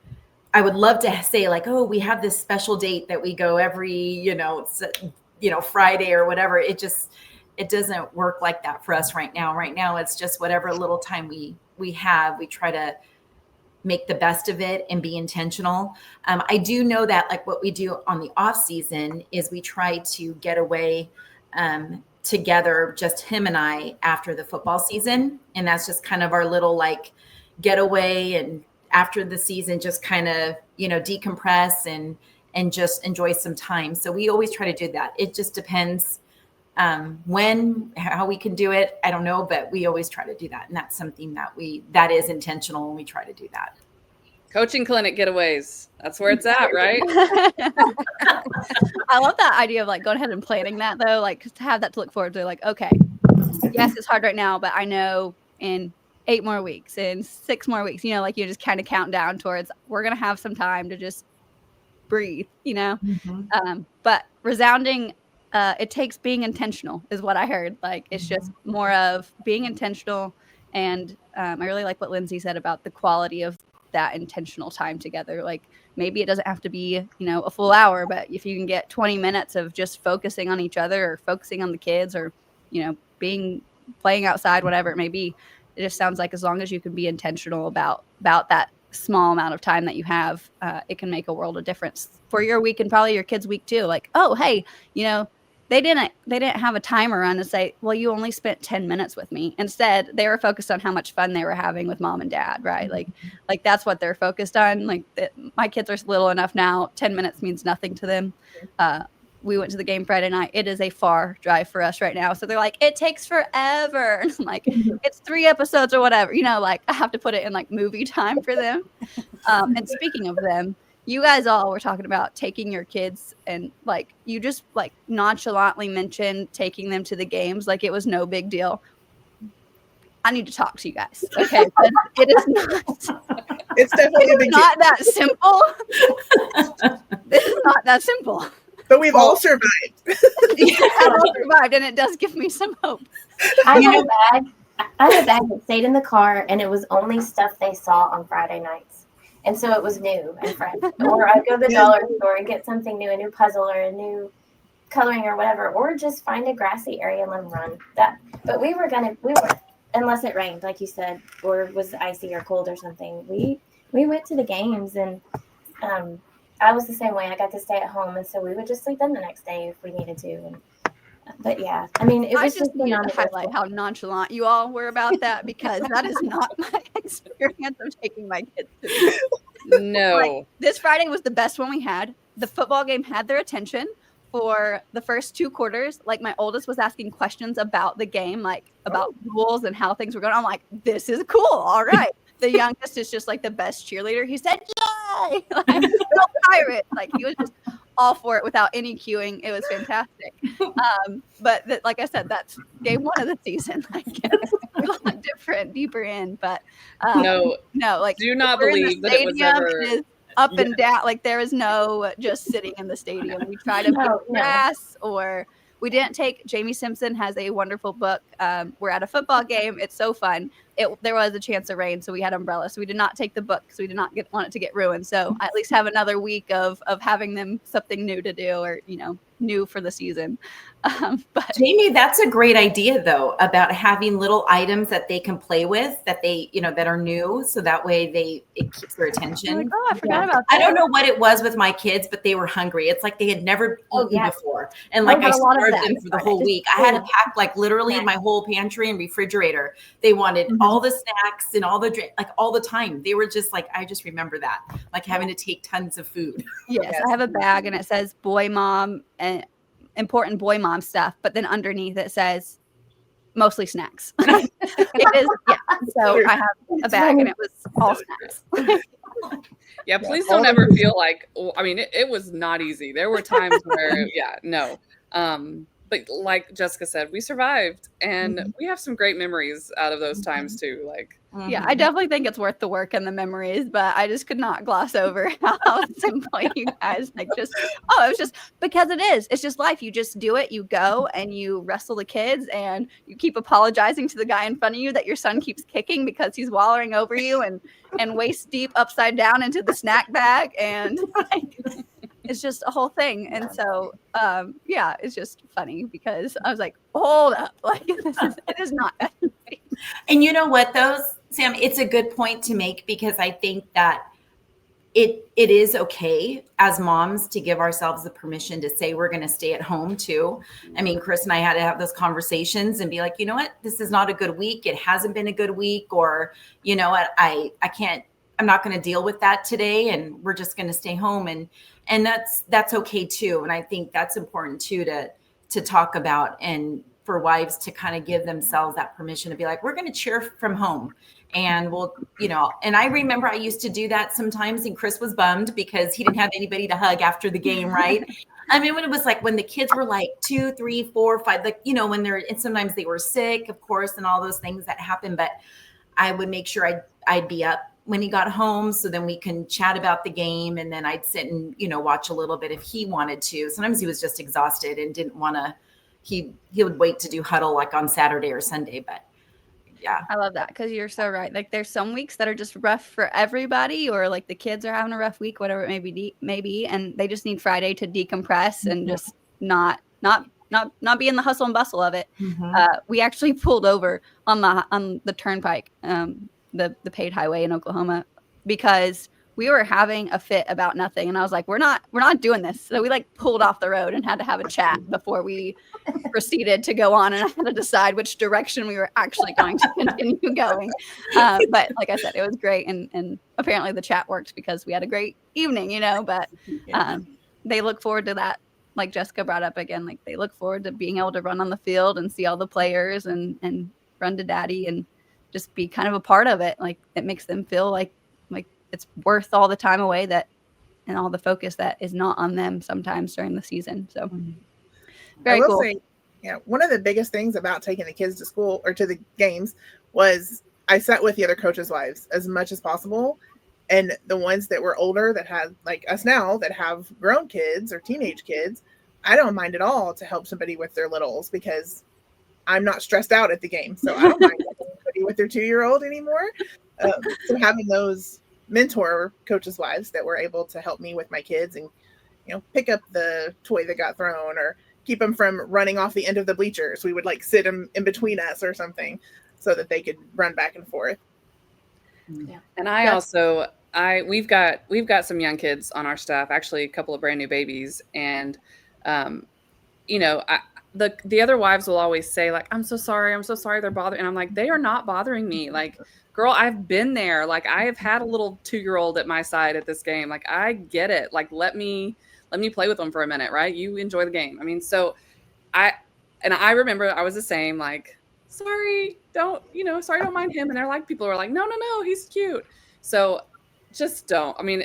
I would love to say like, oh, we have this special date that we go every, Friday or whatever. It doesn't work like that for us right now. Right now, it's just whatever little time we have, we try to make the best of it and be intentional. I do know that like what we do on the off season is we try to get away together, just him and I, after the football season. And that's just kind of our little like getaway. And after the season, just kind of, decompress and just enjoy some time. So we always try to do that. It just depends how we can do it. I don't know, but we always try to do that. And that's something that is intentional, and we try to do that. Coaching clinic getaways. That's where it's at, right? I love that idea of like going ahead and planning that though, like to have that to look forward to. Like, okay, yes, it's hard right now, but I know in 8 more weeks, in 6 more weeks, like you just kind of count down towards, we're going to have some time to just breathe, Mm-hmm. But resounding, it takes being intentional is what I heard. Like, it's just more of being intentional. And I really like what Lindsay said about the quality of that intentional time together. Like, maybe it doesn't have to be, a full hour, but if you can get 20 minutes of just focusing on each other or focusing on the kids or, playing outside, whatever it may be, it just sounds like as long as you can be intentional about that small amount of time that you have, it can make a world of difference for your week and probably your kids' week too. Like, oh, hey, they didn't have a timer on to say, well, you only spent 10 minutes with me. Instead, they were focused on how much fun they were having with mom and dad, right? Like that's what they're focused on. Like my kids are little enough now, 10 minutes means nothing to them. We went to the game Friday night. It is a far drive for us right now. So they're like, it takes forever. And I'm like, it's 3 episodes or whatever, like I have to put it in like movie time for them. And speaking of them, you guys all were talking about taking your kids, and like you just like nonchalantly mentioned taking them to the games like it was no big deal. I need to talk to you guys. Okay. It is not. It's definitely a big deal. Not that simple. This is not that simple. But we've all survived. Yeah, I've all survived, and it does give me some hope. I had a bag that stayed in the car, and it was only stuff they saw on Friday nights. And so it was new and fresh. Or I'd go to the dollar store and get something new, a new puzzle or a new coloring or whatever, or just find a grassy area and let them run. But we were unless it rained, like you said, or was icy or cold or something. We went to the games, and I was the same way. I got to stay at home, and so we would just sleep in the next day if we needed to. But yeah, I mean, it was just need to highlight how nonchalant you all were about that, because that is not my experience of taking my kids to the No. Like, this Friday was the best one we had. The football game had their attention for the first 2 quarters. Like, my oldest was asking questions about the game, like about rules and how things were going. I'm like, this is cool. All right. The youngest is just like the best cheerleader. He said, yay! Like, go Pirates! Like, he was just all for it without any cueing. It was fantastic. But like I said, that's game 1 of the season. Like, it's a lot different, deeper in. But no, like, do not believe that it was ever. It is up and down. Like, there is no just sitting in the stadium. We try to pick grass, or we didn't take. Jamie Simpson has a wonderful book. We're at a football game. It's so fun. There was a chance of rain, so we had umbrellas. So we did not take the book because we did not want it to get ruined. So I at least have another week of having them something new to do, or new for the season. But Jamie, that's a great idea though, about having little items that they can play with, that they that are new, so that way it keeps their attention. Like, I forgot about that. I don't know what it was with my kids, but they were hungry. It's like they had never eaten before, and like I starved them for the whole week. I had to pack like literally my whole pantry and refrigerator. They wanted all the snacks and all the drink, like all the time. They were just like, I just remember that, like having to take tons of food. Yes, I have a bag and it says boy mom and important boy mom stuff, but then underneath it says mostly snacks. It is, yeah. So I have a bag and it was all snacks. Yeah, please don't ever feel like, I mean, it was not easy. There were times where, but like Jessica said, we survived, and we have some great memories out of those times too. Like, yeah, I definitely think it's worth the work and the memories, but I just could not gloss over how simple you guys it was just because it's just life. You just do it, you go and you wrestle the kids, and you keep apologizing to the guy in front of you that your son keeps kicking because he's wallowing over you and waist deep upside down into the snack bag, and like, it's just a whole thing. And so it's just funny because I was like, hold up, like it is not. And you know what, though, Sam, it's a good point to make, because I think that it is okay as moms to give ourselves the permission to say we're going to stay at home too. I mean, Chris and I had to have those conversations and be like, you know what, this is not a good week. It hasn't been a good week, or you know what, I can't. I'm not going to deal with that today, and we're just going to stay home, and that's okay too. And I think that's important too to talk about, and for wives to kind of give themselves that permission to be like, we're going to cheer from home, and we'll, and I remember I used to do that sometimes, and Chris was bummed because he didn't have anybody to hug after the game, right? I mean, when it was like when the kids were like 2, 3, 4, 5, like, when and sometimes they were sick, of course, and all those things that happen, but I would make sure I'd be up when he got home, so then we can chat about the game, and then I'd sit and watch a little bit if he wanted to. Sometimes he was just exhausted and didn't want to. He would wait to do huddle like on Saturday or Sunday, but yeah, I love that, because you're so right. Like, there's some weeks that are just rough for everybody, or like the kids are having a rough week, whatever it may be, and they just need Friday to decompress and just not be in the hustle and bustle of it. We actually pulled over on the turnpike, the paid highway in Oklahoma, because we were having a fit about nothing, and I was like, we're not doing this. So we like pulled off the road and had to have a chat before we proceeded to go on, and I had to decide which direction we were actually going to continue going. But like I said, it was great, and apparently the chat worked because we had a great evening, but they look forward to that. Like Jessica brought up again, like they look forward to being able to run on the field and see all the players and run to daddy and just be kind of a part of it. Like, it makes them feel like it's worth all the time away and all the focus that is not on them sometimes during the season. So very cool. Say, one of the biggest things about taking the kids to school or to the games was I sat with the other coaches' wives as much as possible. And the ones that were older, that had, like us now, that have grown kids or teenage kids, I don't mind at all to help somebody with their littles, because I'm not stressed out at the game. So I don't mind helping anybody with their 2-year-old anymore. So having those mentor coaches' wives that were able to help me with my kids and, pick up the toy that got thrown, or, keep them from running off the end of the bleachers. We would like sit them in between us or something so that they could run back and forth. Yeah. And I also, we've got some young kids on our staff, actually a couple of brand new babies. And, you know, the other wives will always say like, I'm so sorry they're bothering. And I'm like, they are not bothering me. Like, girl, I've been there. Like, I have had a little 2-year-old at my side at this game. Like, I get it. Like, let me play with them for a minute. Right. You enjoy the game. I mean, so I remember I was the same, like, sorry, don't mind him. And they're like, people are like, no, he's cute. So just don't. I mean,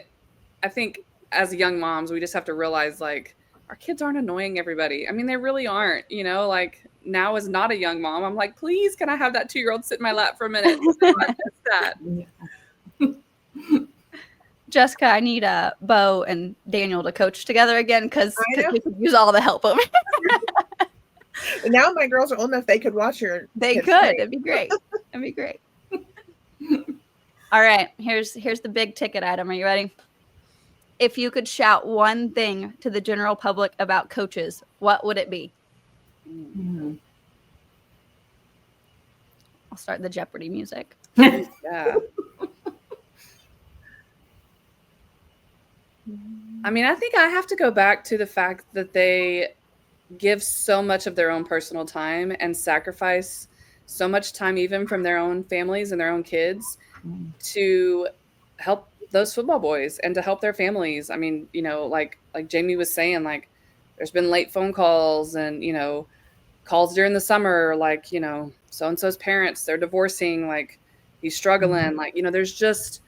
I think as young moms, we just have to realize like our kids aren't annoying everybody. I mean, they really aren't, you know, like now as not a young mom, I'm like, please, can I have that 2-year-old sit in my lap for a minute? I miss that. Jessica, I need Bo and Daniel to coach together again because we could use all the help over here. And now my girls are old enough they could watch your. They could. Play. It'd be great. It'd be great. All right. Here's the big ticket item. Are you ready? If you could shout one thing to the general public about coaches, what would it be? Mm-hmm. I'll start the Jeopardy music. Yeah. I mean, I think I have to go back to the fact that they give so much of their own personal time and sacrifice so much time even from their own families and their own kids to help those football boys and to help their families. I mean, you know, like Jamie was saying, like there's been late phone calls and, you know, calls during the summer, like, you know, so-and-so's parents, they're divorcing, like he's struggling. Like, you know, there's just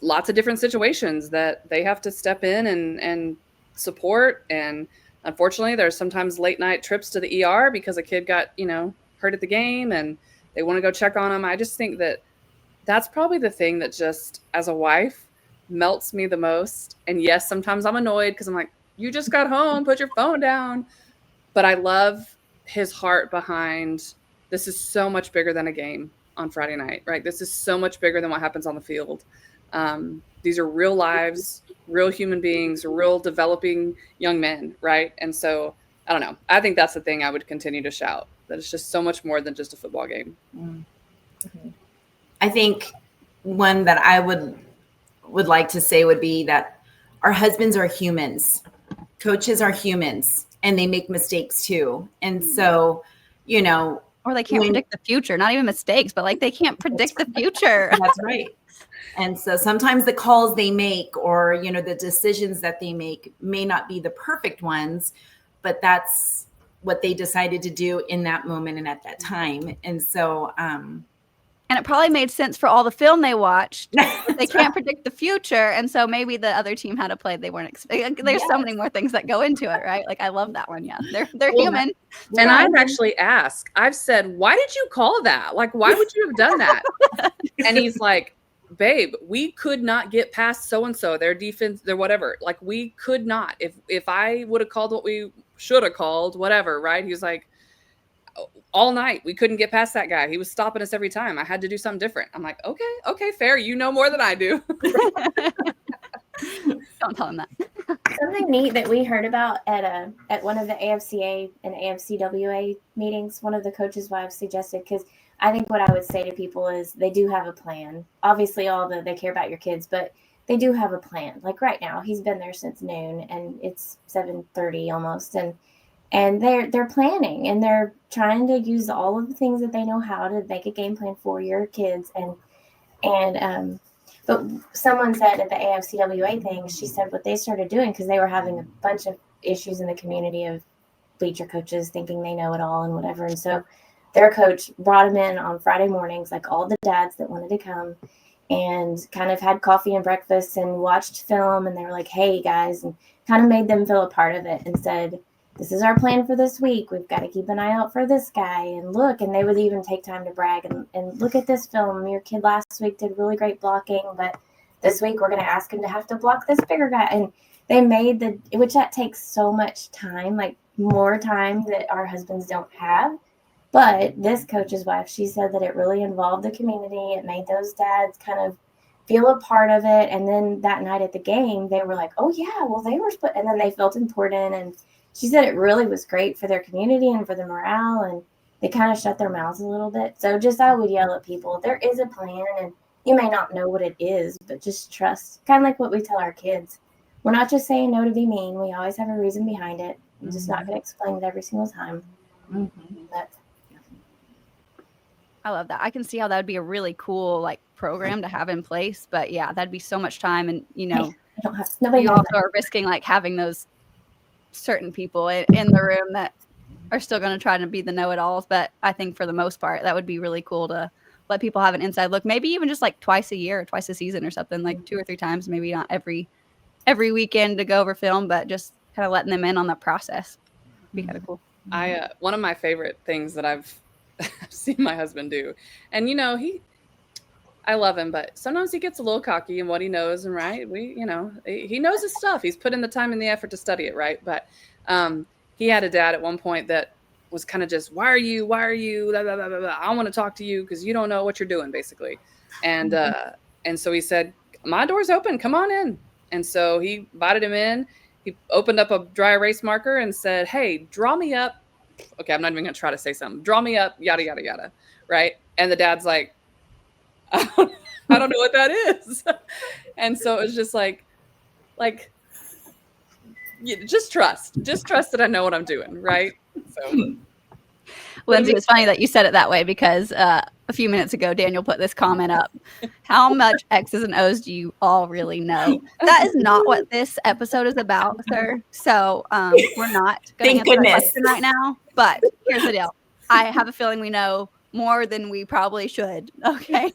lots of different situations that they have to step in and support. And unfortunately, there's sometimes late night trips to the ER because a kid got, you know, hurt at the game and they want to go check on them. I just think that that's probably the thing that just, as a wife, melts me the most. And yes, sometimes I'm annoyed because I'm like, you just got home, put your phone down. But I love his heart behind, this is so much bigger than a game on Friday night, right? This is so much bigger than what happens on the field. These are real lives, real human beings, real developing young men, right? And so, I don't know. I think that's the thing I would continue to shout, that it's just so much more than just a football game. Mm-hmm. I think one that I would like to say would be that our husbands are humans. Coaches are humans, and they make mistakes too. And so, you know, or they can't predict the future, not even mistakes, but like they can't predict the future. That's right. And so sometimes the calls they make or, you know, the decisions that they make may not be the perfect ones, but that's what they decided to do in that moment and at that time. And so, and it probably made sense for all the film they watched. They can't right. predict the future. And so maybe the other team had a play they weren't expecting. There's so many more things that go into it, right? Like I love that one. Yeah. They're human. And I've actually asked, I've said, why did you call that? Like, why would you have done that? And he's like, babe, we could not get past so-and-so, their defense, their whatever. Like we could not, if I would have called what we should have called, whatever. Right. He was like, all night we couldn't get past that guy. He was stopping us every time. I had to do something different. I'm like, okay, fair. You know more than I do. Don't tell him that. Something neat that we heard about at one of the AFCA and AFCWA meetings, one of the coaches' wives suggested, because I think what I would say to people is they do have a plan. Obviously, they care about your kids, but they do have a plan. Like right now, he's been there since noon, and it's 7:30 almost, and they're planning and they're trying to use all of the things that they know how to make a game plan for your kids. But someone said at the AFCWA thing, she said what they started doing, because they were having a bunch of issues in the community of bleacher coaches thinking they know it all and whatever. And so their coach brought them in on Friday mornings, like all the dads that wanted to come, and kind of had coffee and breakfast and watched film. And they were like, hey guys, and kind of made them feel a part of it and said, this is our plan for this week. We've got to keep an eye out for this guy. And look, and they would even take time to brag and look at this film. Your kid last week did really great blocking, but this week we're going to ask him to have to block this bigger guy. And they made which that takes so much time, like more time that our husbands don't have. But this coach's wife, she said that it really involved the community. It made those dads kind of feel a part of it. And then that night at the game, they were like, oh yeah, well they were and then they felt important. she said it really was great for their community and for the morale, and they kind of shut their mouths a little bit. So just I would yell at people, there is a plan, and you may not know what it is, but just trust. Kind of like what we tell our kids. We're not just saying no to be mean. We always have a reason behind it. I'm just not going to explain it every single time. But I love that. I can see how that would be a really cool like program to have in place. But yeah, that'd be so much time, and you know, nobody you knows also are risking like having those certain people in the room that are still going to try to be the know-it-alls. But I think for the most part, that would be really cool to let people have an inside look. Maybe even just like twice a year, twice a season, or something, like 2 or 3 times. Maybe not every weekend to go over film, but just kind of letting them in on the process. Be kind of cool. One of my favorite things that I've seen my husband do, and you know, I love him, but sometimes he gets a little cocky in what he knows, and right, he knows his stuff. He's put in the time and the effort to study it, right? But he had a dad at one point that was kind of just, why are you, blah, blah, blah, blah, blah. I want to talk to you because you don't know what you're doing, basically. And so he said, my door's open, come on in. And so he invited him in. He opened up a dry erase marker and said, hey, draw me up. Okay, I'm not even going to try to say something. Draw me up, yada, yada, yada, right? And the dad's like, I don't know what that is. And so it was just like, just trust that I know what I'm doing, right? So, Lindsay, it's funny that you said it that way, because a few minutes ago, Daniel put this comment up. How much X's and O's do you all really know? That is not what this episode is about, sir. So we're not going to answer that question right now. But here's the deal. I have a feeling we know more than we probably should. Okay.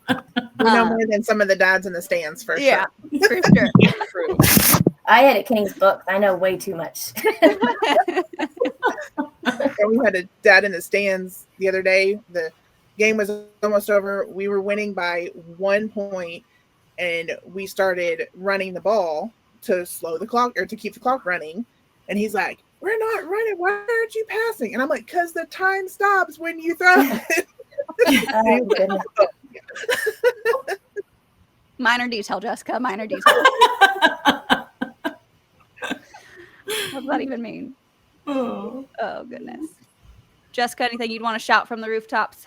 We know more than some of the dads in the stands, for sure. Yeah, for sure. true. I edit Kenny's book. I know way too much. We had a dad in the stands the other day. The game was almost over. We were winning by 1 point, and we started running the ball to slow the clock, or to keep the clock running. And he's like, we're not running. Why aren't you passing? And I'm like, because the time stops when you throw it. Oh, goodness. Minor detail, Jessica. Minor detail. What does that even mean? Oh, goodness. Jessica, anything you'd want to shout from the rooftops?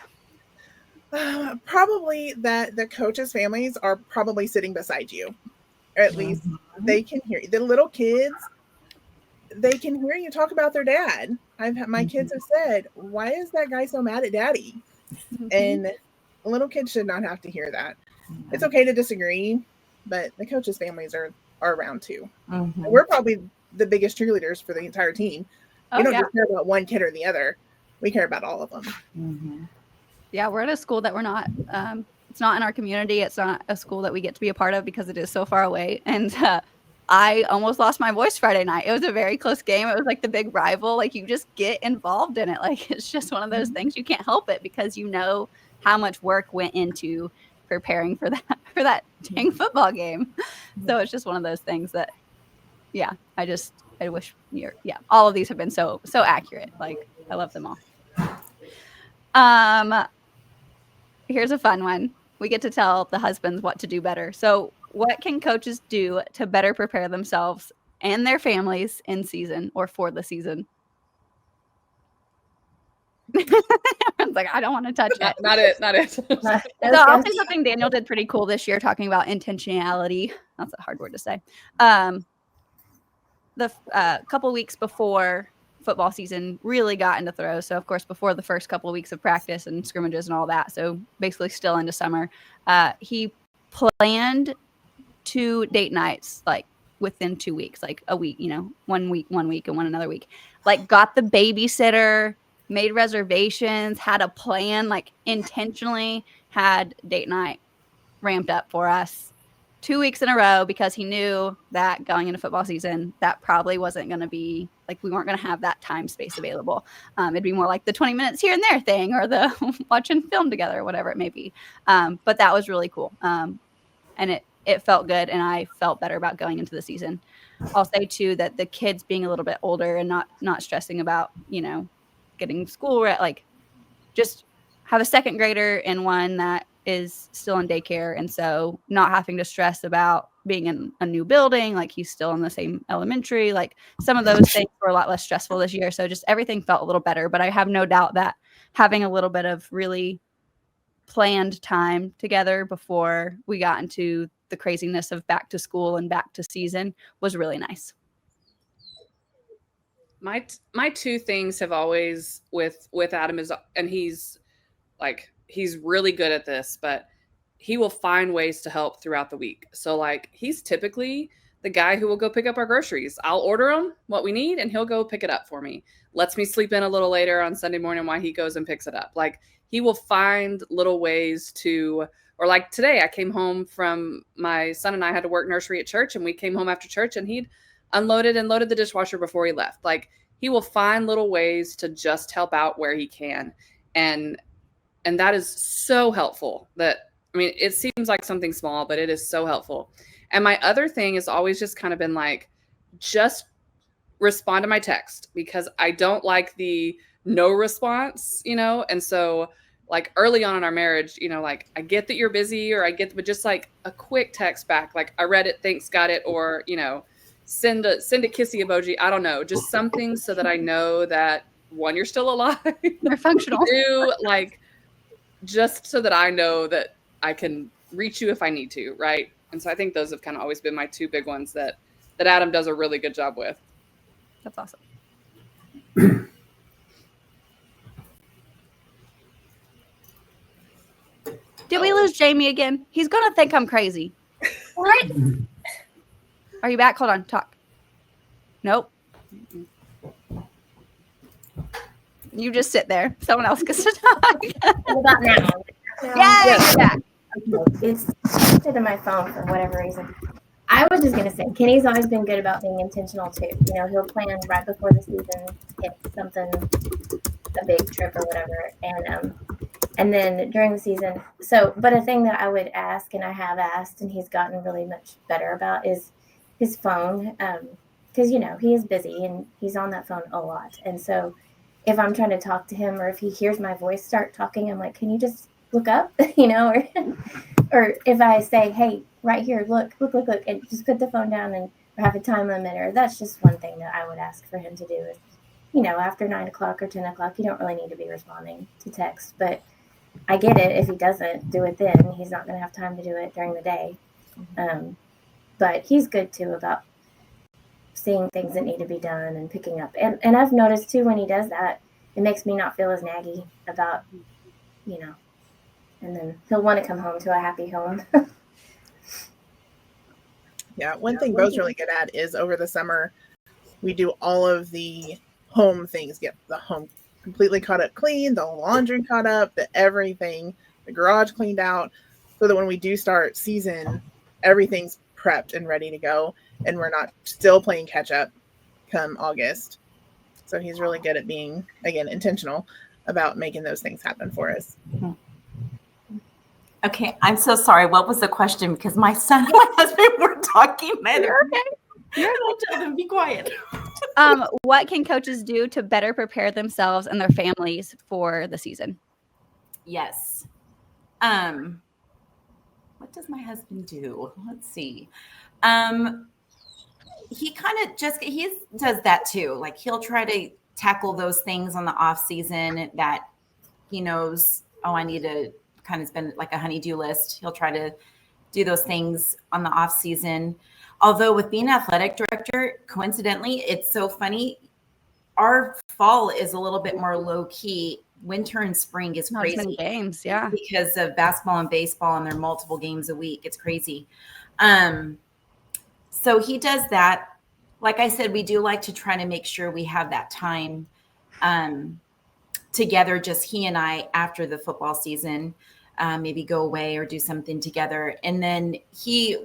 Probably that the coaches' families are probably sitting beside you. Or at least they can hear you. The little kids, they can hear you talk about their dad. My kids have said, why is that guy so mad at daddy? And little kids should not have to hear that. It's okay to disagree, but the coaches' families are around too. We're probably the biggest cheerleaders for the entire team. We don't just care about one kid or the other. We care about all of them. Yeah, we're at a school that we're not, it's not in our community. It's not a school that we get to be a part of because it is so far away. And I almost lost my voice Friday night. It was a very close game. It was like the big rival. Like, you just get involved in it. Like, it's just one of those things. You can't help it because you know how much work went into preparing for that dang football game. So it's just one of those things that, yeah, I wish all of these have been so accurate. Like, I love them all. Here's a fun one. We get to tell the husbands what to do better. So what can coaches do to better prepare themselves and their families in season or for the season? Everyone's like, I don't want to touch it. Not it. So I'll say something Daniel did pretty cool this year, talking about intentionality. That's a hard word to say. The couple weeks before football season really got into throes. So, of course, before the first couple of weeks of practice and scrimmages and all that, so basically still into summer, he planned 2 date nights, like, within 2 weeks, like a week, 1 week, and one another week. Like, got the babysitter, made reservations, had a plan, like, intentionally had date night ramped up for us 2 weeks in a row, because he knew that going into football season, that probably wasn't going to be, like, we weren't going to have that time space available. It'd be more like the 20 minutes here and there thing, or the watching film together, or whatever it may be. But that was really cool. And it felt good, and I felt better about going into the season. I'll say too that the kids being a little bit older and not stressing about, getting school, like, just have a second grader and one that is still in daycare. And so not having to stress about being in a new building, like he's still in the same elementary, like some of those things were a lot less stressful this year. So just everything felt a little better. But I have no doubt that having a little bit of really planned time together before we got into the craziness of back to school and back to season was really nice. My two things have always with Adam is, and he's really good at this, but he will find ways to help throughout the week. So like he's typically the guy who will go pick up our groceries. I'll order him what we need and he'll go pick it up for me. Lets me sleep in a little later on Sunday morning while he goes and picks it up. Like he will find little ways to, or like today I came home from, my son and I had to work nursery at church, and we came home after church and he'd unloaded and loaded the dishwasher before he left. Like he will find little ways to just help out where he can. And that is so helpful. That, I mean, it seems like something small, but it is so helpful. And my other thing has always just kind of been like, just respond to my text, because I don't like the no response, you know? And so like early on in our marriage, you know, like I get that you're busy, or but just like a quick text back, like I read it, thanks, got it. Or, you know, send a kissy emoji. I don't know, just something so that I know that one, you're still alive. They're functional. Two, like, just so that I know that I can reach you if I need to, right? And so I think those have kind of always been my two big ones that Adam does a really good job with. That's awesome. Did we lose Jamie again? He's going to think I'm crazy. What? Are you back? Hold on. Talk. Nope. You just sit there. Someone else gets to talk. What about now? Yay, you're back. It's connected to my phone for whatever reason. I was just gonna say, Kenny's always been good about being intentional too. You know, he'll plan right before the season hits something, a big trip or whatever, and then during the season. So, but a thing that I would ask, and I have asked, and he's gotten really much better about, is his phone, because you know he is busy and he's on that phone a lot. And so, if I'm trying to talk to him, or if he hears my voice start talking, I'm like, can you just look up, you know, or if I say, hey, right here, look, and just put the phone down and have a time limit, or that's just one thing that I would ask for him to do is, you know, after 9 o'clock or 10 o'clock, you don't really need to be responding to text, but I get it. If he doesn't do it then, he's not going to have time to do it during the day. But he's good too about seeing things that need to be done and picking up. And I've noticed too, when he does that, it makes me not feel as naggy about, you know, and then he'll want to come home to a happy home. Yeah, one thing Bo's really good at is over the summer, we do all of the home things, get the home completely caught up clean, the laundry caught up, the everything, the garage cleaned out, so that when we do start season, everything's prepped and ready to go, and we're not still playing catch up come August. So he's really good at being, again, intentional about making those things happen for us. Okay, I'm so sorry. What was the question? Because my son and my husband were talking. You're okay. I'll tell them, be quiet. What can coaches do to better prepare themselves and their families for the season? Yes. What does my husband do? Let's see. He kind of he does that too. Like he'll try to tackle those things on the off season that he knows, oh, I need to kind of spend like a honey-do list. He'll try to do those things on the off season. Although with being athletic director, coincidentally, it's so funny. Our fall is a little bit more low key. Winter and spring is Not crazy. as many games, yeah. Because of basketball and baseball, and there are multiple games a week. It's crazy. So he does that. Like I said, we do like to try to make sure we have that time together, just he and I, after the football season. Maybe go away or do something together. And then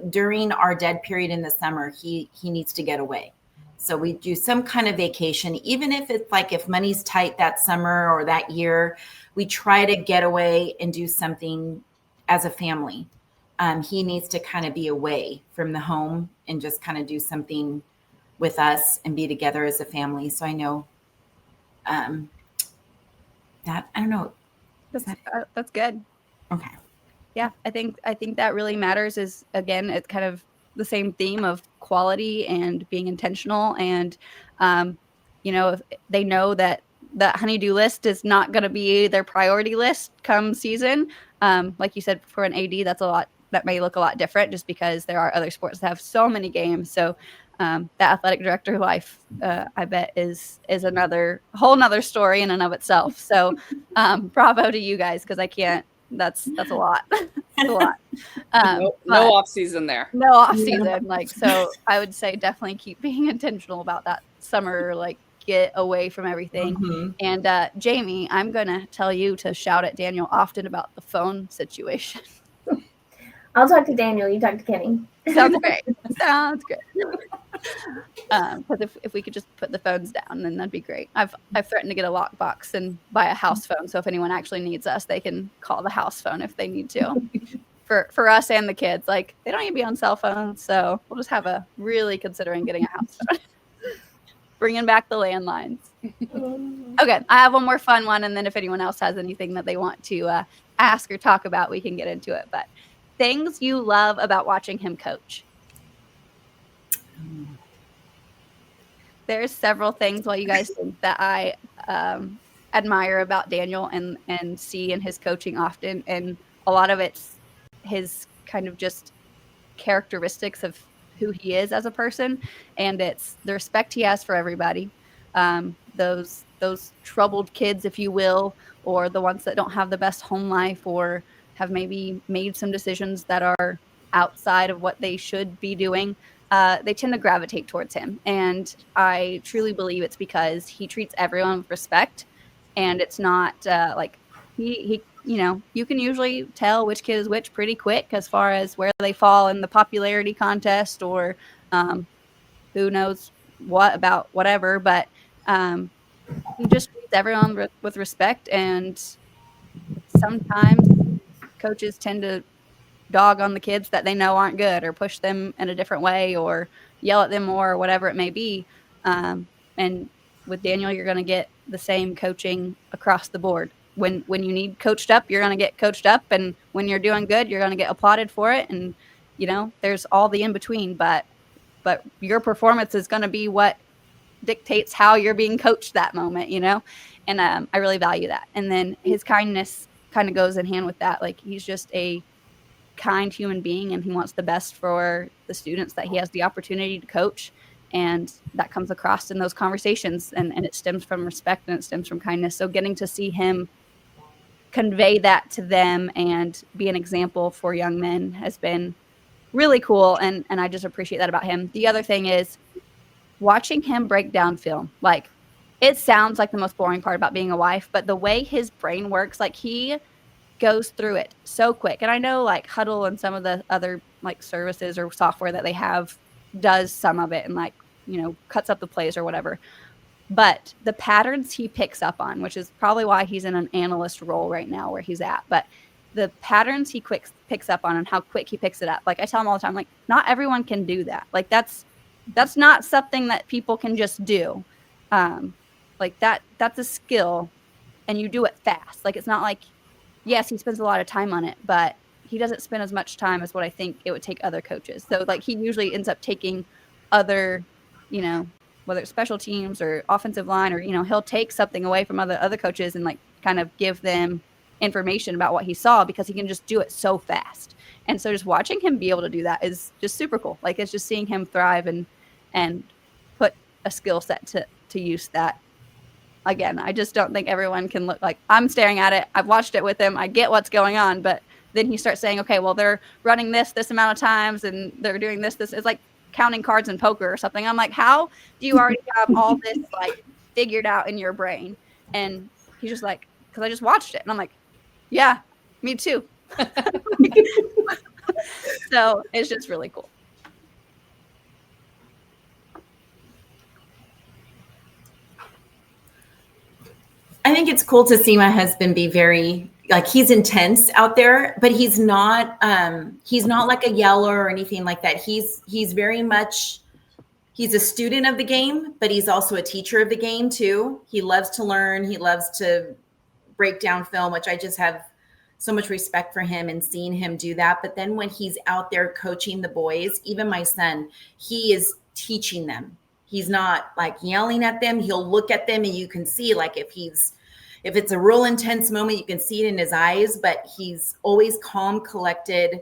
during our dead period in the summer, he needs to get away. So we do some kind of vacation, even if it's like, if money's tight that summer or that year, we try to get away and do something as a family. He needs to kind of be away from the home and just kind of do something with us and be together as a family. So I know that, I don't know. That's good. Okay. Yeah, I think that really matters. Is again, it's kind of the same theme of quality and being intentional, and if they know that the honeydew list is not going to be their priority list come season. Like you said, for an AD, that's a lot. That may look a lot different, just because there are other sports that have so many games. So the athletic director life, I bet, is another whole nother story in and of itself. So bravo to you guys, because I can't. That's a lot. It's a lot. No off season there. No off season. So I would say definitely keep being intentional about that summer, get away from everything. Mm-hmm. And Jamie, I'm going to tell you to shout at Daniel often about the phone situation. I'll talk to Daniel. You talk to Kenny. Sounds great. Sounds good. Because if we could just put the phones down, then that'd be great. I've threatened to get a lockbox and buy a house phone, so if anyone actually needs us, they can call the house phone if they need to. For us and the kids, they don't even be on cell phones, so we'll just have really considering getting a house phone. Bringing back the landlines. Okay, I have one more fun one, and then if anyone else has anything that they want to ask or talk about, we can get into it. But things you love about watching him coach. There's several things while you guys think that I admire about Daniel and see in his coaching often, and a lot of it's his kind of just characteristics of who he is as a person, and it's the respect he has for everybody. Those troubled kids, if you will, or the ones that don't have the best home life or have maybe made some decisions that are outside of what they should be doing. They tend to gravitate towards him. And I truly believe it's because he treats everyone with respect. And it's not he you can usually tell which kid is which pretty quick as far as where they fall in the popularity contest or who knows what about whatever. But he just treats everyone with respect. And sometimes coaches tend to dog on the kids that they know aren't good or push them in a different way or yell at them more or whatever it may be. And with Daniel, you're going to get the same coaching across the board. When you need coached up, you're going to get coached up. And when you're doing good, you're going to get applauded for it. And, there's all the in between, but your performance is going to be what dictates how you're being coached that moment, and I really value that. And then his kindness kind of goes in hand with that. He's just a kind human being, and he wants the best for the students that he has the opportunity to coach, and that comes across in those conversations, and it stems from respect and it stems from kindness. So getting to see him convey that to them and be an example for young men has been really cool, and I just appreciate that about him. The other thing is watching him break down film. It sounds like the most boring part about being a wife, but the way his brain works, he goes through it so quick. And I know Huddle and some of the other services or software that they have does some of it and cuts up the plays or whatever. But the patterns he picks up on, which is probably why he's in an analyst role right now where he's at, but the patterns he picks up on and how quick he picks it up. I tell him all the time, not everyone can do that. That's not something that people can just do. That's a skill, and you do it fast. It's not yes, he spends a lot of time on it, but he doesn't spend as much time as what I think it would take other coaches. So he usually ends up taking other, whether it's special teams or offensive line or, he'll take something away from other coaches and kind of give them information about what he saw because he can just do it so fast. And so just watching him be able to do that is just super cool. It's just seeing him thrive and put a skill set to use that. Again, I just don't think everyone can look I'm staring at it. I've watched it with him. I get what's going on, but then he starts saying, okay, well, they're running this amount of times and they're doing this. It's like counting cards in poker or something. I'm how do you already have all this figured out in your brain? And he's just because I just watched it. And I'm yeah, me too. So it's just really cool. I think it's cool to see my husband be very he's intense out there, but he's not like a yeller or anything like that. He's very much, he's a student of the game, but he's also a teacher of the game too. He loves to learn. He loves to break down film, which I just have so much respect for him and seeing him do that. But then when he's out there coaching the boys, even my son, he is teaching them. He's not like yelling at them. He'll look at them and you can see like if it's a real intense moment, you can see it in his eyes, but he's always calm, collected,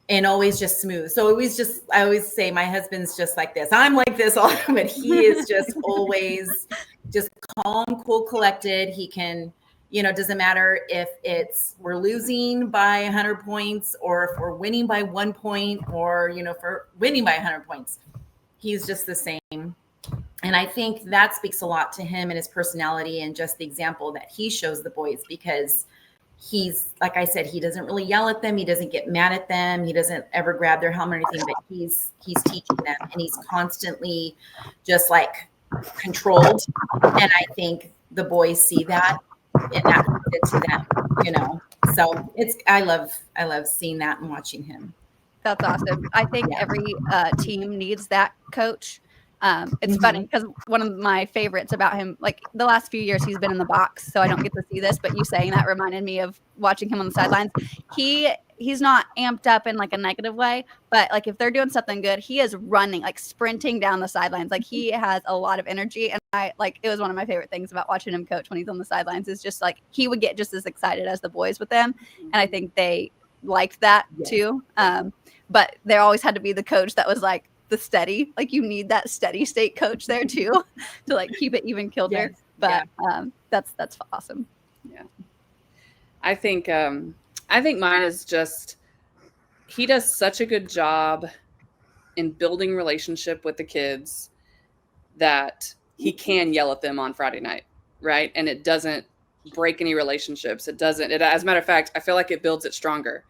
and always just smooth. So I always say my husband's just like this. I'm like this all the time, but he is just always just calm, cool, collected. He can, doesn't matter if we're losing by 100 points or if we're winning by 1 point or, if we're winning by 100 points. He's just the same. And I think that speaks a lot to him and his personality and just the example that he shows the boys, because he's, like I said, he doesn't really yell at them. He doesn't get mad at them. He doesn't ever grab their helmet or anything, but he's teaching them, and he's constantly just like controlled. And I think the boys see that, and that brings it to them, So I love seeing that and watching him. That's awesome. I think every team needs that coach. It's funny because one of my favorites about him, like the last few years, he's been in the box, so I don't get to see this, but you saying that reminded me of watching him on the sidelines. He's not amped up in like a negative way, but like if they're doing something good, he is running, like sprinting down the sidelines. Like he has a lot of energy, and it was one of my favorite things about watching him coach when he's on the sidelines is just like he would get just as excited as the boys with them, and I think they liked that too. But there always had to be the coach that was like the steady, like you need that steady state coach there too to like keep it even killed there. But that's awesome. Yeah. I think mine is just, he does such a good job in building relationship with the kids that he can yell at them on Friday night. Right. And it doesn't break any relationships. As a matter of fact, I feel like it builds it stronger.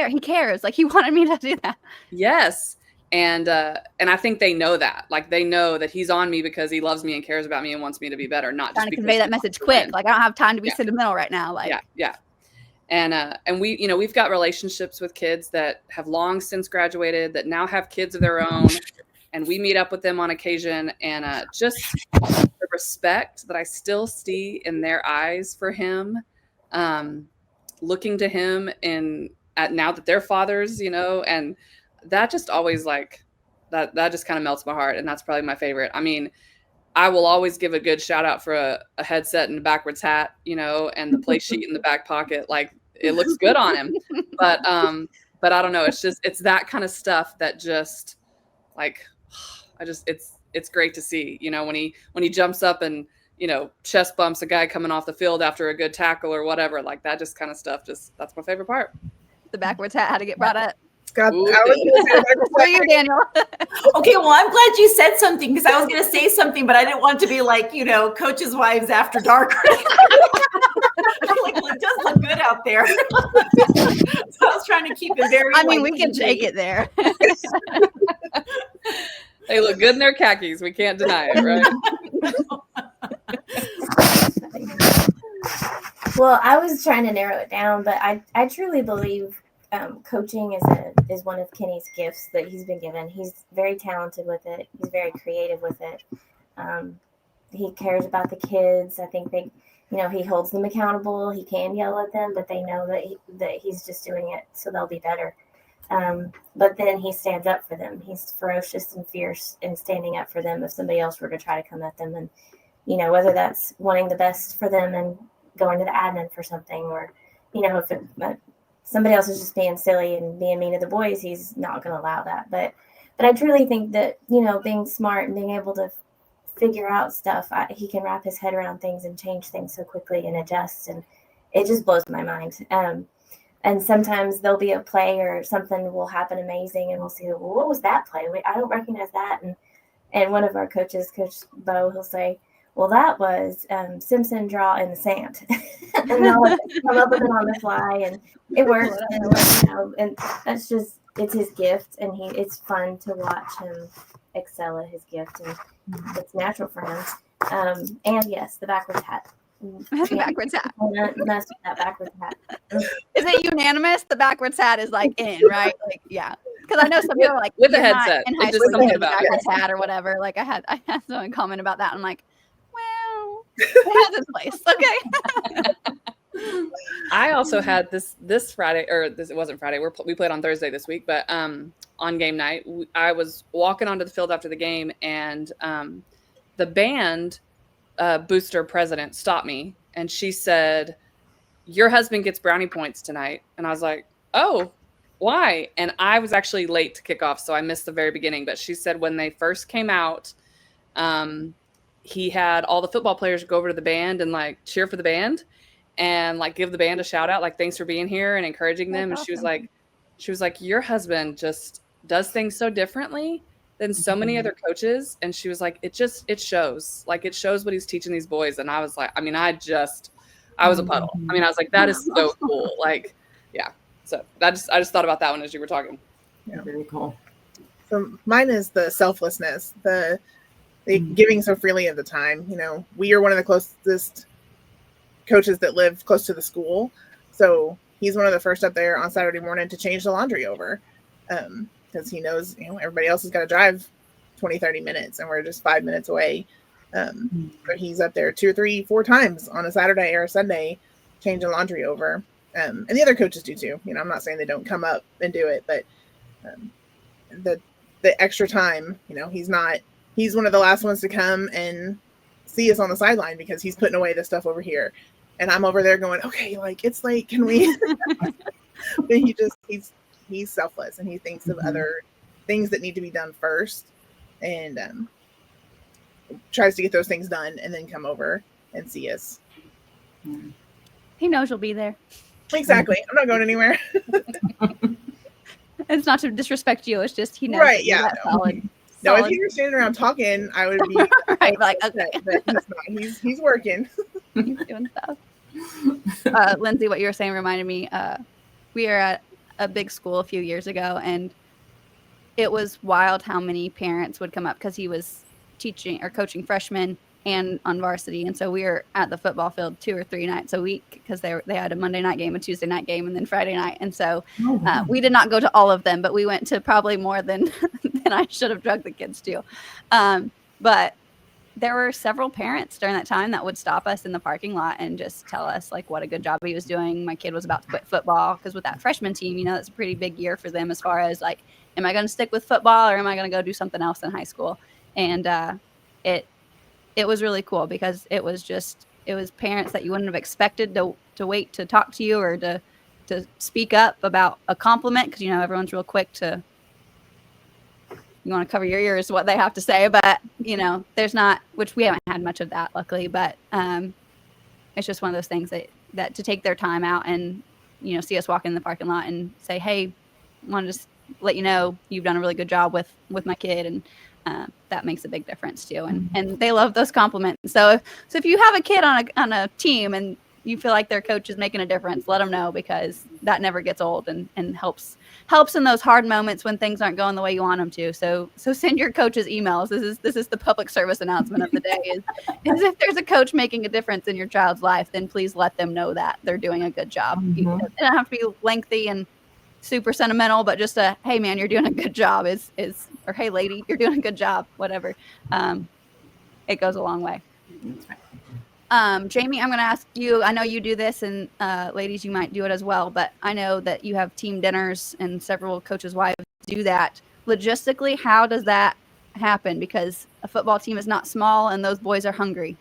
He cares. Like he wanted me to do that. Yes. And I think they know that. Like they know that he's on me because he loves me and cares about me and wants me to be better. Not trying just to convey that message quick. Like I don't have time to be sentimental right now. Like yeah. And we, we've got relationships with kids that have long since graduated that now have kids of their own, and we meet up with them on occasion. And just the respect that I still see in their eyes for him, looking to him now that they're fathers, and that just always like that just kind of melts my heart. And that's probably my favorite. I mean, I will always give a good shout out for a headset and a backwards hat, and the play sheet in the back pocket. Like it looks good on him, but I don't know. It's that kind of stuff that just like, it's great to see, when he jumps up and, chest bumps a guy coming off the field after a good tackle or whatever, like that just kind of stuff. That's my favorite part. The backwards hat had to get brought up. Scott, For you, Daniel. Okay, well, I'm glad you said something because I was going to say something, but I didn't want to be like, Coach's Wives After Dark. I feel like it does look good out there. So I was trying to keep it very. I mean, we can take it there. They look good in their khakis. We can't deny it, right? Well, I was trying to narrow it down, but I truly believe coaching is one of Kenny's gifts that he's been given. He's very talented with it. He's very creative with it. He cares about the kids. I think he holds them accountable. He can yell at them, but they know that he's just doing it so they'll be better. But then he stands up for them. He's ferocious and fierce in standing up for them if somebody else were to try to come at them. And, whether that's wanting the best for them and going to the admin for something, or, if somebody else is just being silly and being mean to the boys, he's not going to allow that. But I truly think that, being smart and being able to figure out stuff, he can wrap his head around things and change things so quickly and adjust. And it just blows my mind. And sometimes there'll be a play or something will happen amazing, and we'll say, well, what was that play? I don't recognize that. And one of our coaches, Coach Bo, he'll say, well, that was Simpson draw in the sand. And they'll come up with it on the fly, and it works. And that's just, it's his gift, and it's fun to watch him excel at his gift, and it's natural for him. And yes, the backwards hat. Backwards hat. Mess with that backwards hat. Is it unanimous? The backwards hat is like in, right? Like, yeah. Because I know some people are like with a headset in high school, the backwards hat or whatever. Like I had someone comment about that. I'm like, well, it has its place. Okay. I also had this Friday, or it wasn't Friday. We played on Thursday this week, but on game night, I was walking onto the field after the game, and the band booster president stopped me, and she said, "Your husband gets brownie points tonight." And I was like, "Oh, why?" And I was actually late to kick off, so I missed the very beginning. But she said when they first came out, he had all the football players go over to the band and like cheer for the band and like give the band a shout out, like thanks for being here and encouraging them. That's And awesome. she was like, your husband just does things so differently than so many other coaches. And she was like, it shows what he's teaching these boys. And I was like, I mean, I was a puddle. I mean, I was like, that is so cool. Like, yeah. So I just thought about that one as you were talking. Yeah. Very cool. So mine is the selflessness, the giving so freely of the time. You know, we are one of the closest coaches that live close to the school. So he's one of the first up there on Saturday morning to change the laundry over. Because he knows, you know, everybody else has got to drive 20, 30 minutes and we're just 5 minutes away. But he's up there 2 or 3, 4 times on a Saturday or a Sunday changing laundry over. And the other coaches do too. You know, I'm not saying they don't come up and do it, but the extra time, you know, he's one of the last ones to come and see us on the sideline because he's putting away the stuff over here. And I'm over there going, okay, like it's late. Can we? But he's selfless and he thinks of other things that need to be done first and tries to get those things done and then come over and see us. He knows you'll be there. Exactly. I'm not going anywhere. It's not to disrespect you. It's just he knows. Right. Yeah. That solid. No, if he were standing around talking, I would be right, like, okay. But he's not. He's working. He's doing stuff. Lindsay, what you were saying reminded me. We were at a big school a few years ago, and it was wild how many parents would come up because he was teaching or coaching freshmen and on varsity. And so we were at the football field 2 or 3 nights a week because they had a Monday night game, a Tuesday night game, and then Friday night. And so we did not go to all of them, but we went to probably more than I should have drugged the kids to. But there were several parents during that time that would stop us in the parking lot and just tell us like what a good job he was doing. My kid was about to quit football because with that freshman team, you know, that's a pretty big year for them as far as like, am I going to stick with football or am I going to go do something else in high school? And it was really cool because it was parents that you wouldn't have expected to wait to talk to you or to speak up about a compliment because, you know, everyone's real quick to, you want to cover your ears what they have to say, but you know, there's not, which we haven't had much of that luckily, but it's just one of those things that to take their time out and, you know, see us walk in the parking lot and say, hey, I want to just let you know you've done a really good job with my kid, and that makes a big difference too. And they love those compliments. So if you have a kid on a team and you feel like their coach is making a difference, let them know because that never gets old and helps in those hard moments when things aren't going the way you want them to. So send your coaches emails. This is the public service announcement of the day is if there's a coach making a difference in your child's life, then please let them know that they're doing a good job. It doesn't have to be lengthy and super sentimental, but just a, hey man, you're doing a good job is, or hey lady, you're doing a good job, whatever. It goes a long way. Jamie, I'm going to ask you, I know you do this and ladies, you might do it as well, but I know that you have team dinners and several coaches' wives do that. Logistically, how does that happen? Because a football team is not small and those boys are hungry.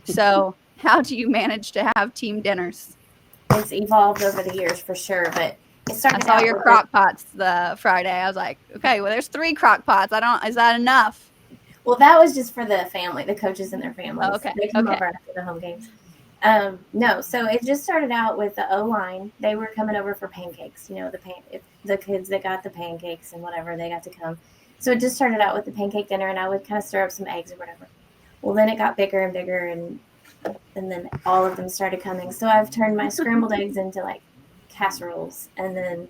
So how do you manage to have team dinners? It's evolved over the years for sure, but it started. I saw your crock pots the Friday. I was like, okay, well, there's 3 crock pots. Is that enough? Well, that was just for the family, the coaches and their families. Oh, okay. They come over after the home games. No, so it just started out with the O-line. They were coming over for pancakes. You know, the kids that got the pancakes and whatever, they got to come. So it just started out with the pancake dinner, and I would kind of stir up some eggs or whatever. Well, then it got bigger and bigger, and then all of them started coming. So I've turned my scrambled eggs into like casseroles, and then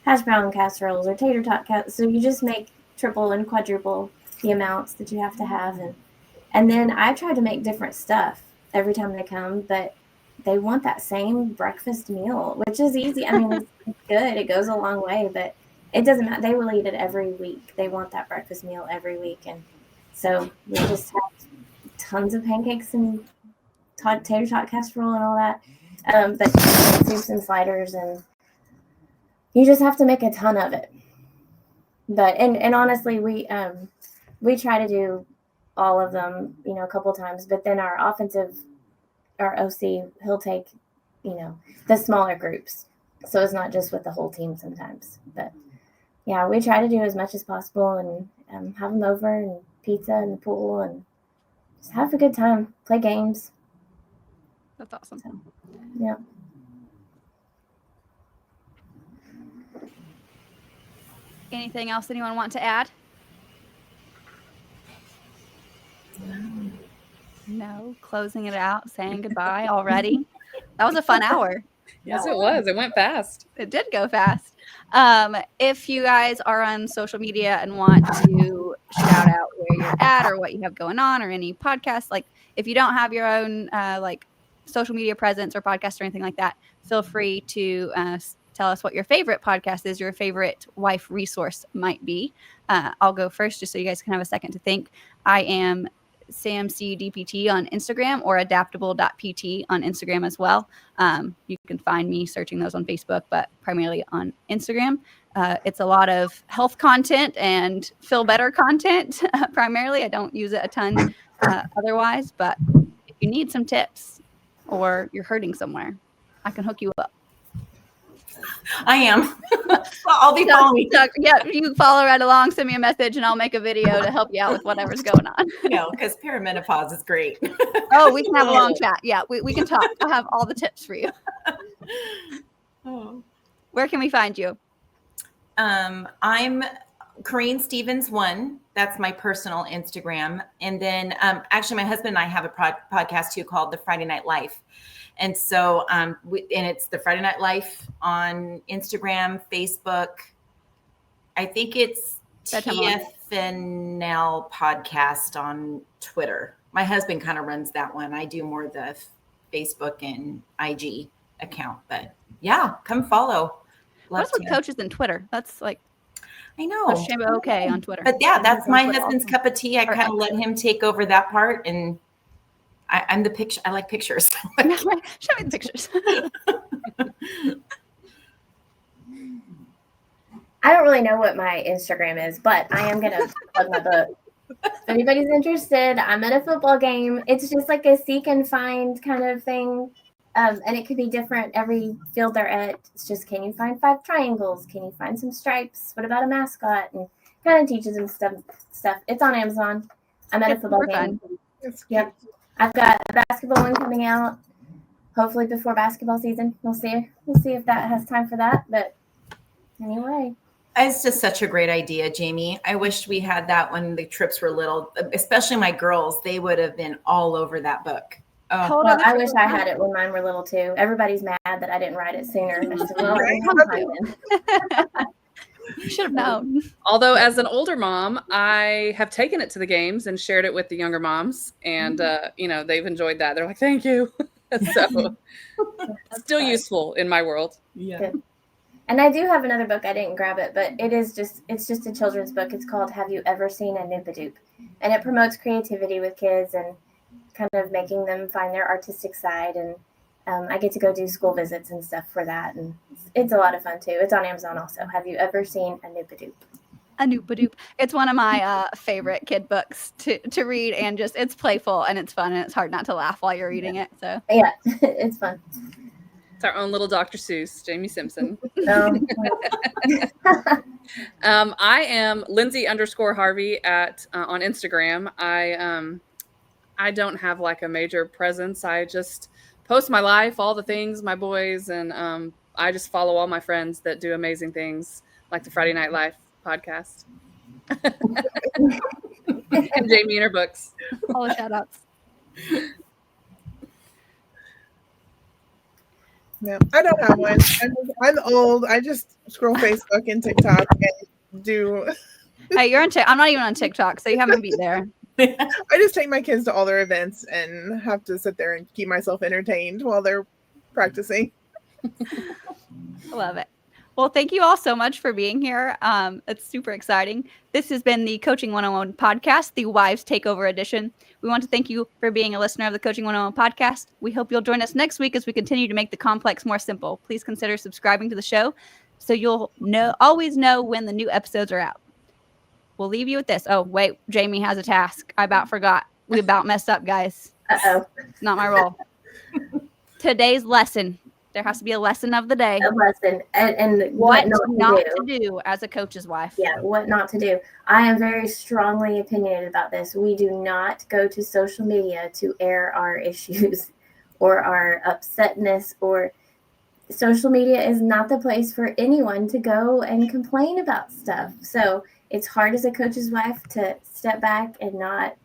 hash brown casseroles or tater tot casseroles. So you just make triple and quadruple the amounts that you have to have, and then I try to make different stuff every time they come, but they want that same breakfast meal, which is easy. I mean, it's good, it goes a long way, but it doesn't matter. They will eat it every week. They want that breakfast meal every week, and so we just have tons of pancakes and tater tot casserole and all that. But soups and sliders, and you just have to make a ton of it. But and honestly, we try to do all of them, a couple times. But then our OC, he'll take, the smaller groups. So it's not just with the whole team sometimes. But yeah, we try to do as much as possible and have them over and pizza and the pool and just have a good time, play games. That's awesome. So, yeah. Anything else anyone want to add? No. Closing it out, saying goodbye already. That was a fun hour. Yes, it was. It went fast. It did go fast. If you guys are on social media and want to shout out where you're at or what you have going on or any podcasts, like if you don't have your own like social media presence or podcast or anything like that, feel free to tell us what your favorite podcast is, your favorite wife resource might be. I'll go first just so you guys can have a second to think. I am SamCDPT on Instagram or adaptable.pt on Instagram as well. You can find me searching those on Facebook, but primarily on Instagram. It's a lot of health content and feel better content. Primarily, I don't use it a ton otherwise, but if you need some tips or you're hurting somewhere, I can hook you up. I am. I'll be following. Yeah, you follow right along, send me a message, and I'll make a video to help you out with whatever's going on. Because perimenopause is great. Oh, we can have a long chat. Yeah, we can talk. I'll have all the tips for you. Where can we find you? I'm Corinne Stevens 1. That's my personal Instagram. And then actually my husband and I have a podcast too called The Friday Night Life. And so, and it's the Friday Night Life on Instagram, Facebook. I think it's TFNL podcast on Twitter. My husband kind of runs that one. I do more the Facebook and IG account, but yeah, come follow. What's with coaches and Twitter? That's like, I know. Okay on Twitter. But yeah, that's my husband's cup of tea. I kind of let him take over that part, and I'm the picture. I like pictures. Show me the pictures. I don't really know what my Instagram is, but I am going to plug my book. If anybody's interested, I'm at a football game. It's just like a seek and find kind of thing. And it could be different every field they're at. It's just, can you find 5 triangles? Can you find some stripes? What about a mascot? And kind of teaches them stuff. It's on Amazon. I'm at a football game. Yep. I've got a basketball one coming out, hopefully before basketball season. We'll see if that has time for that. But anyway. It's just such a great idea, Jamie. I wish we had that when the trips were little, especially my girls. They would have been all over that book. Oh. Well, I wish I had it when mine were little too. Everybody's mad that I didn't write it sooner. I said, well, you should have known. Although as an older mom, I have taken it to the games and shared it with the younger moms, and they've enjoyed that. They're like, "Thank you." So still useful in my world. Yeah. Good. And I do have another book. I didn't grab it, but it's just a children's book. It's called "Have You Ever Seen a Noopadoop?" And it promotes creativity with kids and kind of making them find their artistic side. And I get to go do school visits and stuff for that. And it's a lot of fun too. It's on Amazon also. Have you ever seen a Noopadoop? A Noopadoop. It's one of my favorite kid books to read, and just it's playful and it's fun and it's hard not to laugh while you're reading it. So yeah, it's fun. It's our own little Dr. Seuss, Jamie Simpson. I am Lindsay_Harvey on Instagram. I don't have like a major presence. I just post my life, all the things, my boys, and I just follow all my friends that do amazing things, like the Friday Night Life podcast. And Jamie and her books. All the shout outs. No, I don't have one. I'm old. I just scroll Facebook and TikTok and do. Hey, you're on TikTok. I'm not even on TikTok, so you haven't been there. I just take my kids to all their events and have to sit there and keep myself entertained while they're practicing. Love it. Well, thank you all so much for being here. It's super exciting. This has been the Coaching 101 podcast, the Wives Takeover edition. We want to thank you for being a listener of the Coaching 101 podcast. We hope you'll join us next week as we continue to make the complex more simple. Please consider subscribing to the show so you'll always know when the new episodes are out. We'll leave you with this. Oh, wait, Jamie has a task. I about forgot. We about messed up, guys. Uh-oh. It's not my role. Today's lesson. There has to be a lesson of the day. A lesson. And What not not to do. to do as a coach's wife. Yeah, what not to do. I am very strongly opinionated about this. We do not go to social media to air our issues or our upsetness, or social media is not the place for anyone to go and complain about stuff. So it's hard as a coach's wife to step back and not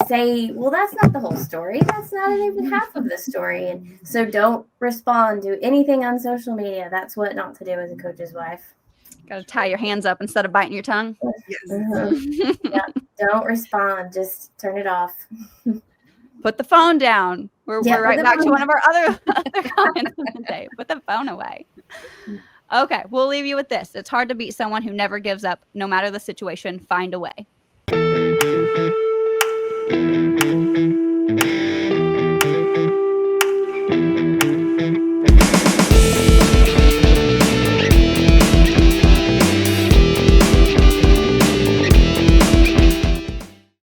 say, well, that's not the whole story. That's not even half of the story. And so don't respond to anything on social media. That's what not to do as a coach's wife. Got to tie your hands up instead of biting your tongue. Yes. Yeah, don't respond. Just turn it off. Put the phone down. We're right back to one of our other comments of the day. Put the phone away. Okay, we'll leave you with this. It's hard to beat someone who never gives up, no matter the situation. Find a way.